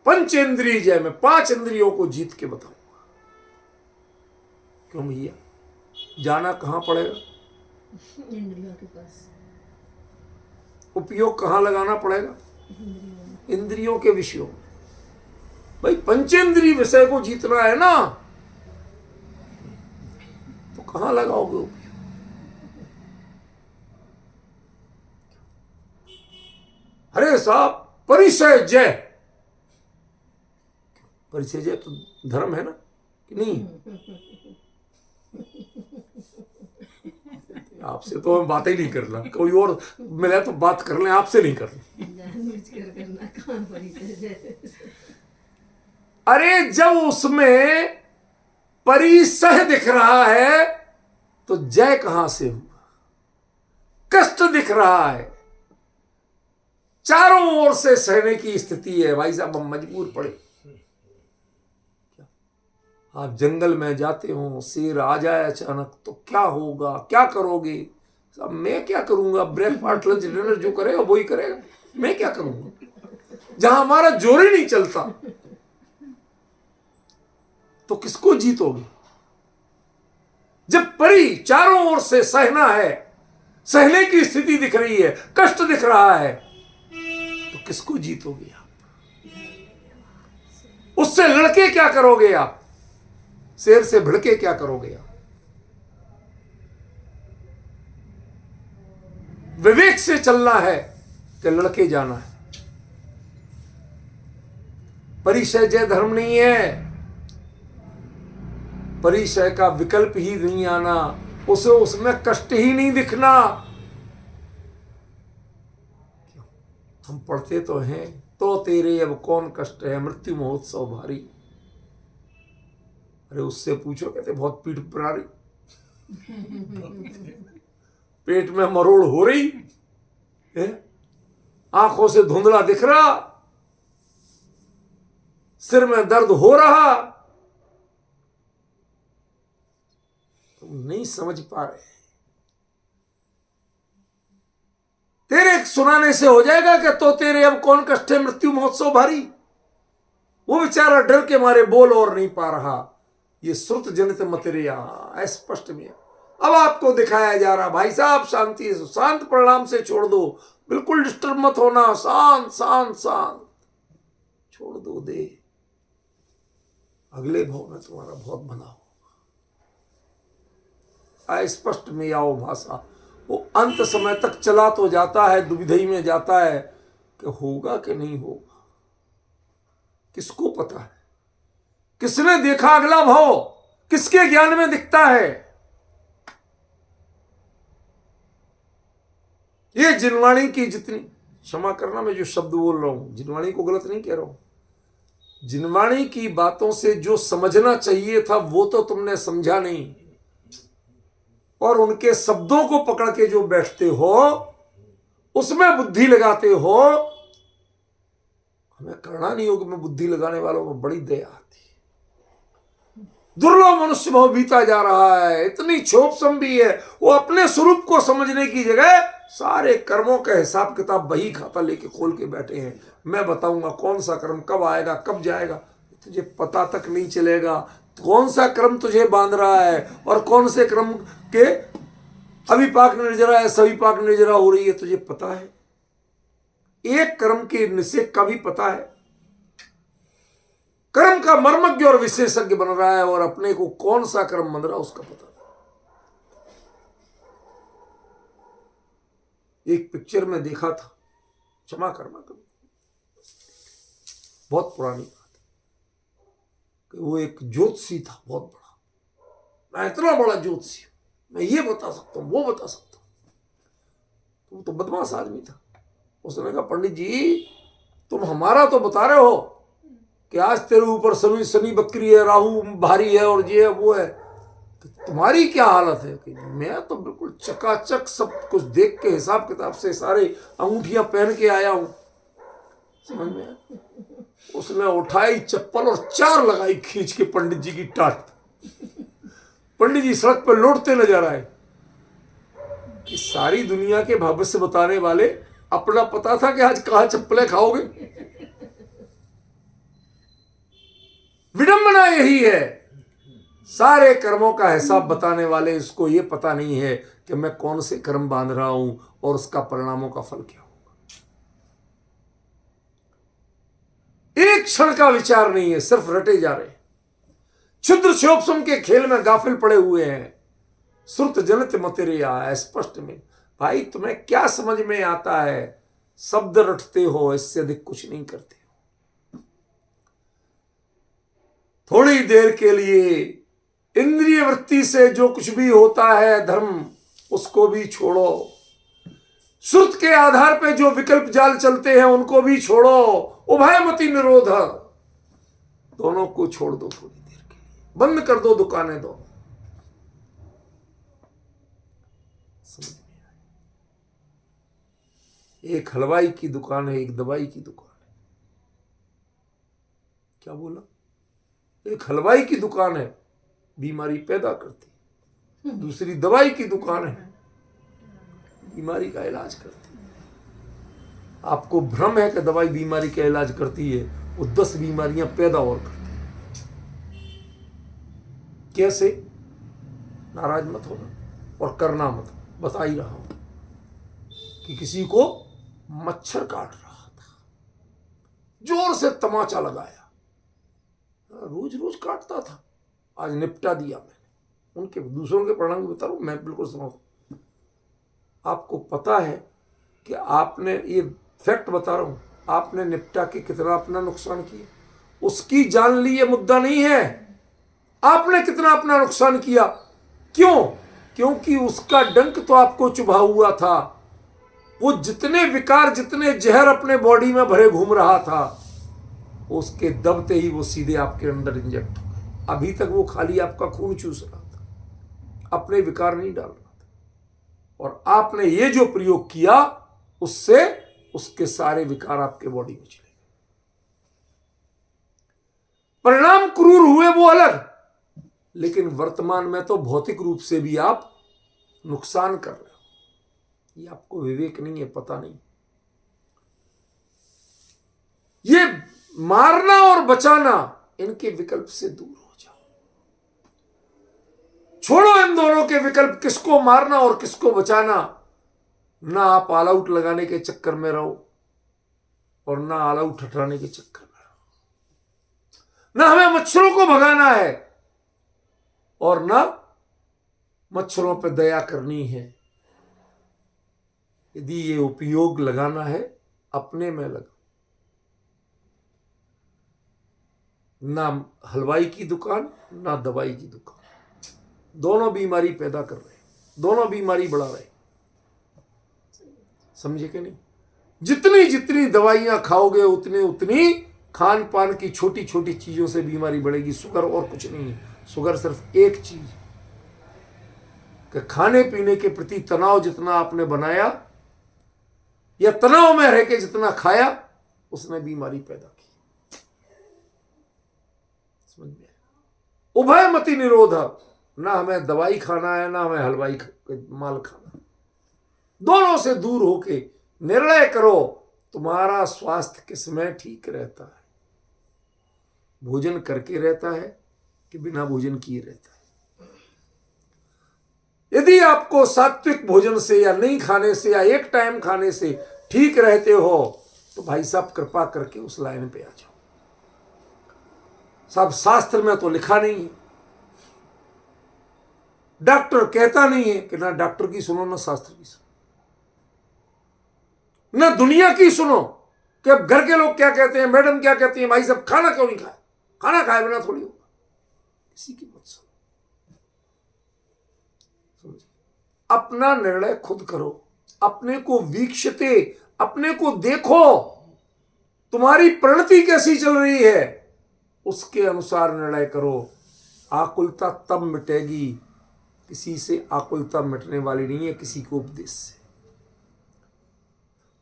पंचेंद्रिय जय में 5 इंद्रियों को जीत के बताऊंगा। क्यों भैया? जाना कहां पड़ेगा? इंद्रियों के पास। उपयोग कहां लगाना पड़ेगा? इंद्रियों के विषयों में। भाई पंचेंद्रिय विषय को जीतना है ना, तो कहां लगाओगे उपयोग? अरे साहब, परिचय जय, परिचय जय तो धर्म है ना कि नहीं? आपसे तो मैं बात ही नहीं करना, कोई और मिले तो बात कर लें, आपसे नहीं करना। जानबूझकर करना कहाँ परिचय जय। अरे जब उसमें परिसह दिख रहा है तो जय कहां से हुआ? कष्ट दिख रहा है, चारों ओर से सहने की स्थिति है। भाई साहब, हम मजबूर पड़े। आप जंगल में जाते हो, शेर आ जाए अचानक तो क्या होगा, क्या करोगे? साहब मैं क्या करूंगा? ब्रेकफास्ट लंच डिनर जो करेगा वही करेगा, मैं क्या करूंगा? जहां हमारा जोर ही नहीं चलता तो किसको जीतोगे? जब परी चारों ओर से सहना है, सहने की स्थिति दिख रही है, कष्ट दिख रहा है, तो किसको जीतोगे आप? उससे लड़के क्या करोगे आप? शेर से भिड़के क्या करोगे आप? विवेक से चलना है कि लड़के जाना है। परिचय जय धर्म नहीं है, परिचय का विकल्प ही नहीं आना, उसे उसमें कष्ट ही नहीं दिखना। हम पढ़ते तो हैं, तो तेरे अब कौन कष्ट है, मृत्यु महोत्सव भारी। अरे उससे पूछो, कहते बहुत पीठ परारी, पेट में मरोड़ हो रही है, आंखों से धुंधला दिख रहा, सिर में दर्द हो रहा, तुम नहीं समझ पा रहे। तेरे सुनाने से हो जाएगा कि तो तेरे अब कौन कष्ट है, मृत्यु महोत्सव भारी। वो बेचारा डर के मारे बोल और नहीं पा रहा। ये श्रुत जनित मतेरिया स्पष्ट में अब आपको दिखाया जा रहा। भाई साहब शांति से, शांत परिणाम से छोड़ दो, बिल्कुल डिस्टर्ब मत होना, शांत शांत शांत छोड़ दो दे। अगले भाव में तुम्हारा बहुत भला हो। स्पष्ट में आओ भाषा, वो अंत समय तक चला तो जाता है, दुविधई में जाता है कि होगा कि नहीं होगा, किसको पता है? किसने देखा अगला भाव? किसके ज्ञान में दिखता है? ये जिनवाणी की जितनी, क्षमा करना मैं जो शब्द बोल रहा हूं, जिनवाणी को गलत नहीं कह रहा हूं, जिनवाणी की बातों से जो समझना चाहिए था वो तो तुमने समझा नहीं, और उनके शब्दों को पकड़ के जो बैठते हो, उसमें बुद्धि लगाते हो। हमें करना नहीं होगा, मैं बुद्धि लगाने वालों को बड़ी दया आती है। दुर्लभ मनुष्य भाव बीता जा रहा है, इतनी छोपसम भी है, वो अपने स्वरूप को समझने की जगह सारे कर्मों का हिसाब किताब बही खाता लेके खोल के बैठे हैं। मैं बताऊंगा कौन सा कर्म कब आएगा कब जाएगा, तुझे पता तक नहीं चलेगा। कौन सा कर्म तुझे बांध रहा है और कौन से कर्म के अभिपाक निर्जरा है, सविपाक निर्जरा हो रही है, तुझे पता है? एक कर्म के निषेध का भी पता है। कर्म का मर्मज्ञ और विशेषज्ञ बन रहा है, और अपने को कौन सा कर्म बन रहा है उसका पता नहीं। एक पिक्चर में देखा था, क्षमा करना कभी, बहुत पुरानी बात है, कि वो एक ज्योतिषी था बहुत बड़ा, मैं इतना बड़ा ज्योतिषी हूं, मैं ये बता सकता हूं, वो बता सकता हूं। तो वो तो बदमाश आदमी था। उसने कहा, पंडित जी तुम हमारा तो बता रहे हो कि आज तेरे ऊपर शनि शनि बकरी है, राहु भारी है और ये है वो है, तो तुम्हारी क्या हालत है? कि मैं तो बिल्कुल चकाचक सब कुछ देख के हिसाब किताब से सारे अंगूठियां पहन के आया हूं। समझ में आया? उसने उठाई चप्पल और 4 लगाई खींच के पंडित जी की टाट। पंडित जी सड़क पर लौटते नजर आए। कि सारी दुनिया के भविष्य बताने वाले, अपना पता था कि आज कहां चप्पलें खाओगे। विडंबना यही है, सारे कर्मों का हिसाब बताने वाले, इसको ये पता नहीं है कि मैं कौन से कर्म बांध रहा हूं और उसका परिणामों का फल क्या होगा। एक क्षण का विचार नहीं है, सिर्फ रटे जा रहे हैं। क्षुद्र क्षोभसम के खेल में गाफिल पड़े हुए हैं। श्रुत जनित मतेरिया स्पष्ट में। भाई तुम्हें क्या समझ में आता है? शब्द रटते हो, इससे अधिक कुछ नहीं करते हो। थोड़ी देर के लिए इंद्रिय वृत्ति से जो कुछ भी होता है धर्म, उसको भी छोड़ो। श्रुत के आधार पे जो विकल्प जाल चलते हैं उनको भी छोड़ो। उभयमति निरोध, दोनों को छोड़ दो थोड़ी देर के लिए, बंद कर दो दुकानें दो। समझ में आया? एक हलवाई की दुकान है, एक दवाई की दुकान है। क्या बोला? एक हलवाई की दुकान है, बीमारी पैदा करती। दूसरी दवाई की दुकान है, बीमारी का इलाज करती। आपको भ्रम है कि दवाई बीमारी का इलाज करती है, वो 10 बीमारियां पैदा और करती है। कैसे? नाराज मत होना और करना मत। बता ही रहा हूं कि किसी को मच्छर काट रहा था, जोर से तमाचा लगाया, रोज रोज काटता था, आज निपटा दिया मैंने। उनके दूसरों के परिणाम बता रहा हूं, मैं बिल्कुल समझ। आपको पता है कि आपने, ये फैक्ट बता रहा हूं, आपने निपटा के कितना अपना नुकसान किया। उसकी जान ली ये मुद्दा नहीं है, आपने कितना अपना नुकसान किया। क्यों? क्योंकि उसका डंक तो आपको चुभा हुआ था। वो जितने विकार, जितने जहर अपने बॉडी में भरे घूम रहा था, उसके दबते ही वो सीधे आपके अंदर इंजेक्ट हो गए। अभी तक वो खाली आपका खून चूस रहा था, अपने विकार नहीं डाल रहा था। और आपने ये जो प्रयोग किया, उससे उसके सारे विकार आपके बॉडी में चले गए। परिणाम क्रूर हुए वो अलग, लेकिन वर्तमान में तो भौतिक रूप से भी आप नुकसान कर रहे हो। ये आपको विवेक नहीं है, पता नहीं। ये मारना और बचाना, इनके विकल्प से दूर हो जाओ। छोड़ो इन दोनों के विकल्प, किसको मारना और किसको बचाना। ना आप ऑल आउट लगाने के चक्कर में रहो और ना ऑल आउट हटाने के चक्कर में रहो। ना हमें मच्छरों को भगाना है और ना मच्छरों पर दया करनी है। यदि ये उपयोग लगाना है, अपने में लगा। ना हलवाई की दुकान, ना दवाई की दुकान, दोनों बीमारी पैदा कर रहे हैं, दोनों बीमारी बढ़ा रहे हैं। समझे कि नहीं? जितनी जितनी दवाइयां खाओगे, उतनी उतनी खान पान की छोटी छोटी चीजों से बीमारी बढ़ेगी। शुगर और कुछ नहीं है। शुगर सिर्फ एक चीज कि खाने पीने के प्रति तनाव जितना आपने बनाया या तनाव में रह के जितना खाया, उसने बीमारी पैदा की। समझ में आया? उभयमति निरोध, ना हमें दवाई खाना है, ना हमें हलवाई माल खाना। दोनों से दूर होके निर्णय करो, तुम्हारा स्वास्थ्य किसमें ठीक रहता है? भोजन करके रहता है कि बिना भोजन किए रहता है? यदि आपको सात्विक भोजन से या नहीं खाने से या एक टाइम खाने से ठीक रहते हो, तो भाई साहब कृपा करके उस लाइन पे आ जाओ। साहब शास्त्र में तो लिखा नहीं है, डॉक्टर कहता नहीं है कि ना डॉक्टर की सुनो ना शास्त्र की सुनो। न दुनिया की सुनो कि अब घर के लोग क्या कहते हैं, मैडम क्या कहती हैं, भाई साहब खाना क्यों नहीं खाए, खाना खाए बिना थोड़ी होगा, किसी की मत सुनो। अपना निर्णय खुद करो, अपने को वीक्षते, अपने को देखो, तुम्हारी प्रणति कैसी चल रही है उसके अनुसार निर्णय करो। आकुलता तब मिटेगी, किसी से आकुलता मिटने वाली नहीं है, किसी को उपदेश से।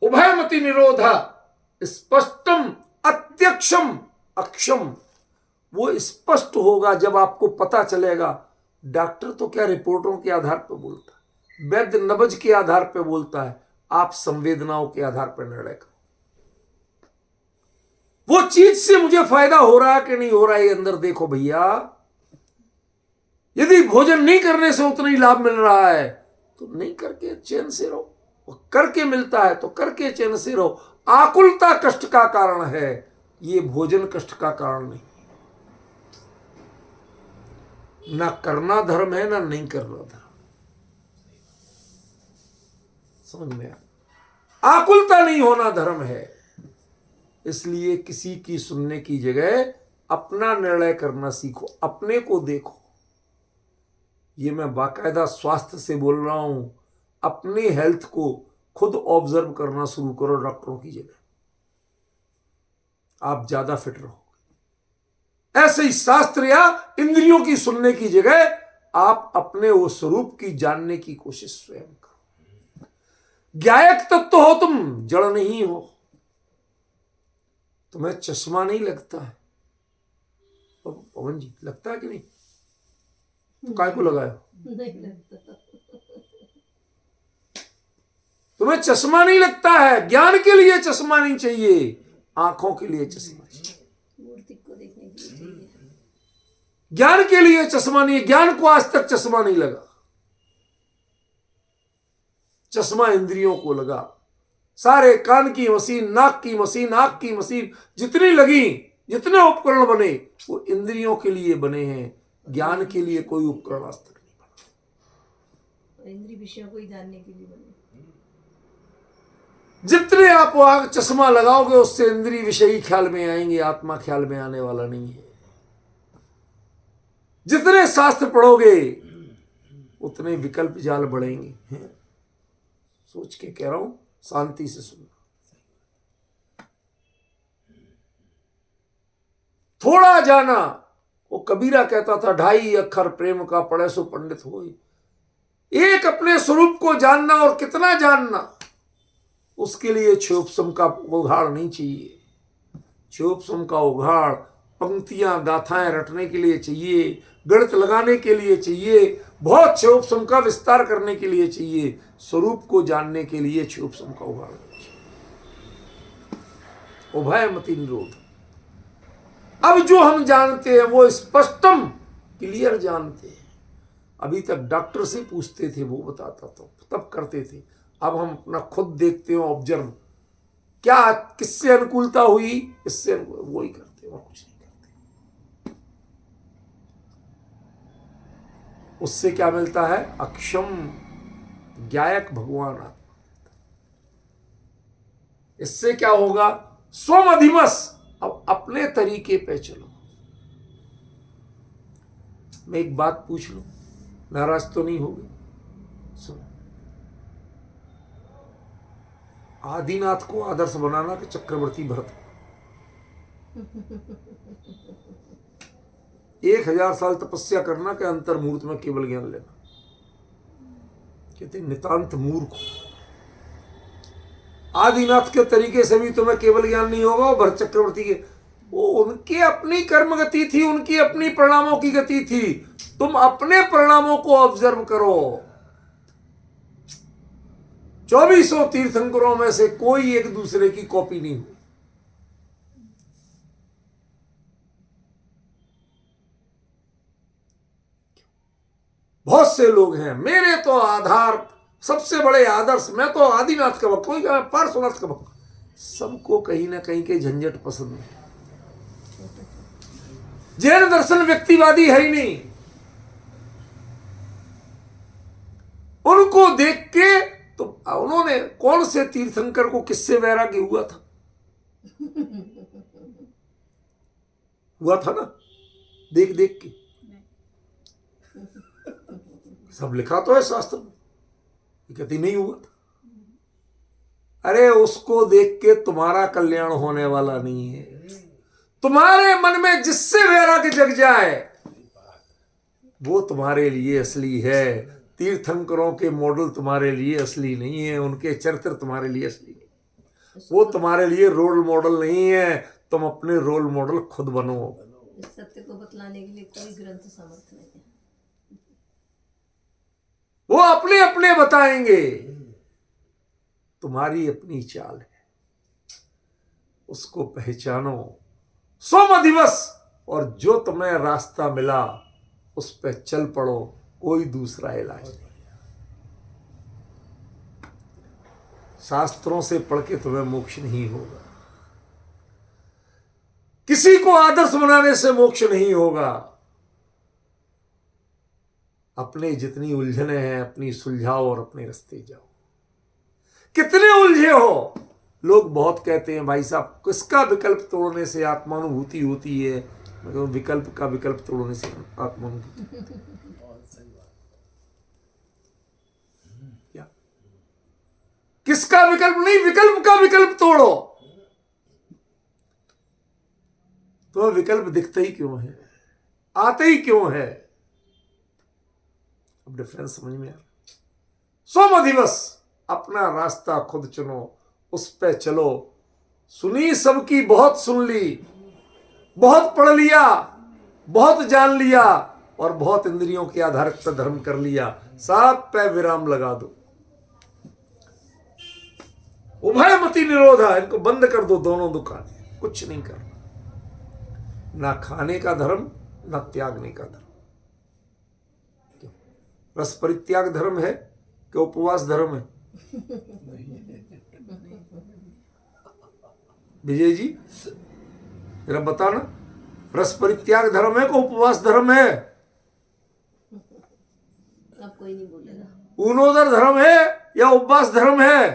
उभयमति निरोधा स्पष्टम अत्यक्षम अक्षम, वो स्पष्ट होगा जब आपको पता चलेगा। डॉक्टर तो क्या रिपोर्टों के आधार पर बोलता है, वैद्य नब्ज के आधार पर बोलता है, आप संवेदनाओं के आधार पर निर्णय करो। वो चीज से मुझे फायदा हो रहा है कि नहीं हो रहा है, अंदर देखो भैया। यदि भोजन नहीं करने से उतना ही लाभ मिल रहा है तो नहीं करके चैन से रहो, करके मिलता है तो करके चैन से रहो। आकुलता कष्ट का कारण है, ये भोजन कष्ट का कारण नहीं। ना करना धर्म है, ना नहीं करना धर्म। समझ में आया? आकुलता नहीं होना धर्म है। इसलिए किसी की सुनने की जगह अपना निर्णय करना सीखो, अपने को देखो। ये मैं बाकायदा स्वास्थ्य से बोल रहा हूं। अपने हेल्थ को खुद ऑब्जर्व करना शुरू करो डॉक्टरों की जगह, आप ज्यादा फिट रहोगे। ऐसे ही शास्त्र या इंद्रियों की सुनने की जगह आप अपने वो स्वरूप की जानने की कोशिश स्वयं करो। ज्ञायक तत्व हो तुम, जड़ नहीं हो। तुम्हें चश्मा नहीं लगता है पवन जी, लगता है कि नहीं? तो काय को लगाया? नहीं लगता। तुम्हें चश्मा नहीं लगता है, ज्ञान के लिए चश्मा नहीं चाहिए, आंखों के लिए चश्मा चाहिए। मूर्ति को देखने के लिए चाहिए। ज्ञान के लिए चश्मा नहीं, ज्ञान को आज तक चश्मा नहीं लगा। चश्मा इंद्रियों को लगा। सारे कान की मशीन, नाक की मशीन, आंख की मशीन जितनी लगी, जितने उपकरण बने वो इंद्रियों के लिए बने हैं। ज्ञान के लिए कोई उपकरण आज तक नहीं बना। इंद्रिय विषयों को ही जानने के लिए बने। जितने आप वहां चश्मा लगाओगे उससे इंद्रिय विषयी ख्याल में आएंगे, आत्मा ख्याल में आने वाला नहीं है। जितने शास्त्र पढ़ोगे उतने विकल्प जाल बढ़ेंगे। सोच के कह रहा हूं, शांति से सुनना। थोड़ा जाना, वो कबीरा कहता था 2.5 अक्षर प्रेम का पढ़े सो पंडित होए। एक अपने स्वरूप को जानना, और कितना जानना, उसके लिए क्षोभसम का उघाड़ नहीं चाहिए। क्षोभसम का उघाड़ पंक्तियां गाथाएं रटने के लिए चाहिए, गणित लगाने के लिए चाहिए, बहुत क्षोभसम का विस्तार करने के लिए चाहिए। स्वरूप को जानने के लिए क्षोभसम का उघाड़ नहीं चाहिए। उभयमति निरोध। अब जो हम जानते हैं वो स्पष्टम क्लियर जानते हैं। अभी तक डॉक्टर से पूछते थे, वो बताता तो तब करते थे। अब हम अपना खुद देखते हो, ऑब्जर्व, क्या किससे अनुकूलता हुई, इससे वो ही करते हैं, और कुछ नहीं करते। उससे क्या मिलता है? अक्षम ज्ञायक भगवान आत्मा। इससे क्या होगा? स्वम अधिमस। अब अपने तरीके पे चलो। मैं एक बात पूछ लूं, नाराज तो नहीं होगी? सुनो, आदिनाथ को आदर्श बनाना कि चक्रवर्ती भरत को? 1000 साल तपस्या करना कि अंतर्मूर्त में केवल ज्ञान लेना? कहते नितांत मूर्ख। आदिनाथ के तरीके से भी तुम्हें केवल ज्ञान नहीं होगा। भरत चक्रवर्ती के, वो उनकी अपनी कर्म गति थी, उनकी अपनी परिणामों की गति थी। तुम अपने परिणामों को ऑब्जर्व करो। 2400 तीर्थंकरों में से कोई एक दूसरे की कॉपी नहीं हुई। बहुत से लोग हैं, मेरे तो आधार सबसे बड़े आदर्श, मैं तो आदिनाथ का भक्त, कोई पार्श्वनाथ का भक्त। सबको कहीं ना कहीं के झंझट पसंद है। जैन दर्शन व्यक्तिवादी है ही नहीं। उनको देख के तो उन्होंने कौन कौन से तीर्थंकर को किससे वैराग्य हुआ था? हुआ था ना, देख देख के। सब लिखा तो है शास्त्र में, ये कहती नहीं हुआ था। अरे उसको देख के तुम्हारा कल्याण होने वाला नहीं है। तुम्हारे मन में जिससे वैराग्य जग जाए वो तुम्हारे लिए असली है। तीर्थंकरों के मॉडल तुम्हारे लिए असली नहीं है, उनके चरित्र तुम्हारे लिए असली नहीं, वो तुम्हारे लिए रोल मॉडल नहीं है। तुम अपने रोल मॉडल खुद बनो। इस सत्य को बतलाने के लिए कोई ग्रंथ समर्थ नहीं है। वो अपने अपने बताएंगे, तुम्हारी अपनी चाल है, उसको पहचानो। सोम दिवस और जो तुम्हें रास्ता मिला उस पर चल पड़ो, कोई दूसरा इलाज नहीं। शास्त्रों से पढ़ के तुम्हें मोक्ष नहीं होगा, किसी को आदर्श बनाने से मोक्ष नहीं होगा। अपने जितनी उलझने हैं अपनी सुलझाओ और अपने रास्ते जाओ। कितने उलझे हो, लोग बहुत कहते हैं भाई साहब किसका विकल्प तोड़ने से आत्मानुभूति होती है। मतलब विकल्प का विकल्प तोड़ने से आत्मानुभूति क्या? किसका विकल्प नहीं, विकल्प का विकल्प तोड़ो। तो विकल्प दिखते ही क्यों है, आते ही क्यों है? अब डिफरेंस समझ में आ रहा। सोम दिवस अपना रास्ता खुद चुनो, उस पे चलो। सुनी सबकी, बहुत सुन ली, बहुत पढ़ लिया, बहुत जान लिया और बहुत इंद्रियों के आधार पर धर्म कर लिया। सब पे विराम लगा दो। उभयमति निरोधा, इनको बंद कर दो दोनों दुकानें। कुछ नहीं करना, ना खाने का धर्म ना त्यागने का धर्म। रस परित्याग धर्म है कि उपवास धर्म है? विजय जी जरा बताना, रस परित्याग धर्म है कि उपवास धर्म है? अब कोई नहीं बोलेगा। ऊनोदर धर्म है या उपवास धर्म है?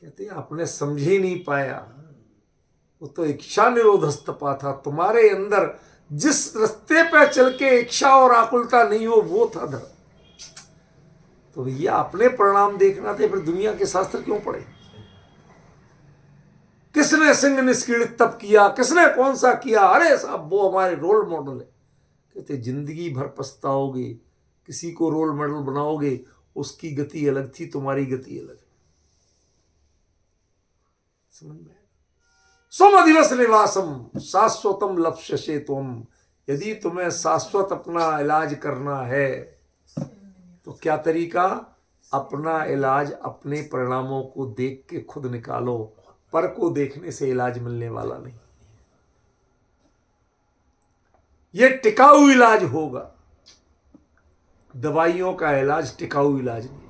कहते आपने समझ ही नहीं पाया, वो तो इच्छा निरोधस्तपा था। तुम्हारे अंदर जिस रास्ते पे चल के इच्छा और आकुलता नहीं हो वो था धर्म। तो भैया अपने परिणाम देखना थे, फिर दुनिया के शास्त्र क्यों पढ़े? किसने सिंह निष्क्रिय तप किया, किसने कौन सा किया? अरे साहब वो हमारे रोल मॉडल है। कहते जिंदगी भर पछताओगे, किसी को रोल मॉडल बनाओगे, उसकी गति अलग थी, तुम्हारी गति अलग। समझ में? सोम दिवस निवासम शाश्वतम लप्स्यसे तुम। यदि तुम्हें शाश्वत अपना इलाज करना है तो क्या तरीका? अपना इलाज अपने परिणामों को देख के खुद निकालो। पर को देखने से इलाज मिलने वाला नहीं। यह टिकाऊ इलाज होगा, दवाइयों का इलाज टिकाऊ इलाज नहीं।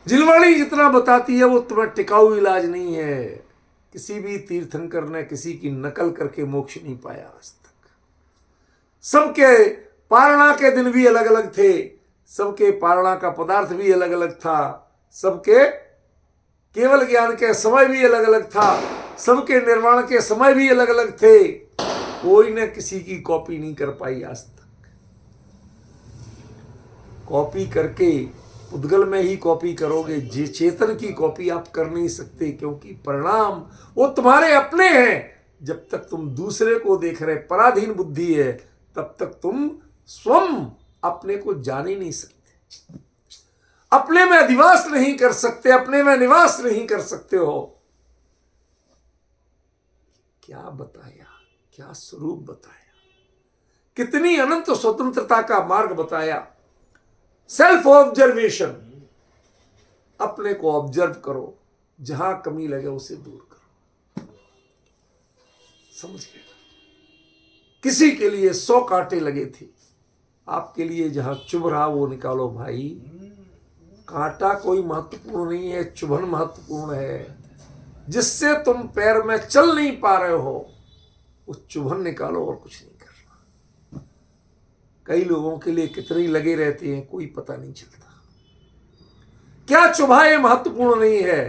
जिलवाणी जितना बताती है वो तुम्हें टिकाऊ इलाज नहीं है। किसी भी तीर्थंकर ने किसी की नकल करके मोक्ष नहीं पाया आज तक। सबके पारणा के दिन भी अलग अलग थे, सबके पारणा का पदार्थ भी अलग अलग था, सबके केवल ज्ञान के समय भी अलग अलग था, सबके निर्वाण के समय भी अलग अलग थे। कोई ने किसी की कॉपी नहीं कर पाई आज तक। कॉपी करके उद्गल में ही कॉपी करोगे, जे चेतन की कॉपी आप कर नहीं सकते, क्योंकि परिणाम वो तुम्हारे अपने हैं। जब तक तुम दूसरे को देख रहे, पराधीन बुद्धि है, तब तक तुम स्वयं अपने को जान ही नहीं सकते, अपने में अधिवास नहीं कर सकते, अपने में निवास नहीं कर सकते हो। क्या बताया, क्या स्वरूप बताया, कितनी अनंत स्वतंत्रता का मार्ग बताया। सेल्फ ऑब्जर्वेशन, अपने को ऑब्जर्व करो, जहां कमी लगे उसे दूर करो। समझ गए? किसी के लिए 100 कांटे लगे थे, आपके लिए जहां चुभ रहा वो निकालो भाई। कांटा कोई महत्वपूर्ण नहीं है, चुभन महत्वपूर्ण है। जिससे तुम पैर में चल नहीं पा रहे हो, वो चुभन निकालो और कुछ नहीं करना। कई लोगों के लिए कितने लगे रहते हैं कोई पता नहीं चलता। क्या चुभाए महत्वपूर्ण नहीं है,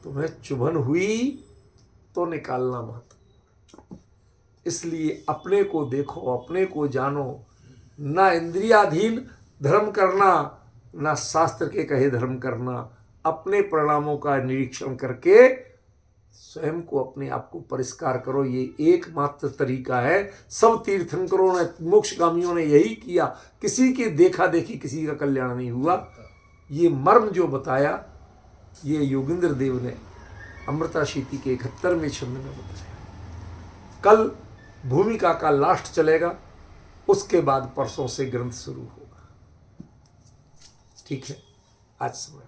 तुम्हें चुभन हुई तो निकालना महत्वपूर्ण। इसलिए अपने को देखो, अपने को जानो, ना इंद्रियाधीन धर्म करना, ना शास्त्र के कहे धर्म करना। अपने परिणामों का निरीक्षण करके स्वयं को, अपने आप को परिष्कार करो। ये एकमात्र तरीका है। सब तीर्थंकरों ने, मोक्षगामियों ने यही किया। किसी की देखा देखी किसी का कल्याण नहीं हुआ। ये मर्म जो बताया ये योगेंद्र देव ने अमृता शीति के 71वें छंद में बताया। कल भूमिका का लास्ट चलेगा, उसके बाद परसों से ग्रंथ शुरू होगा। ठीक है, आज समय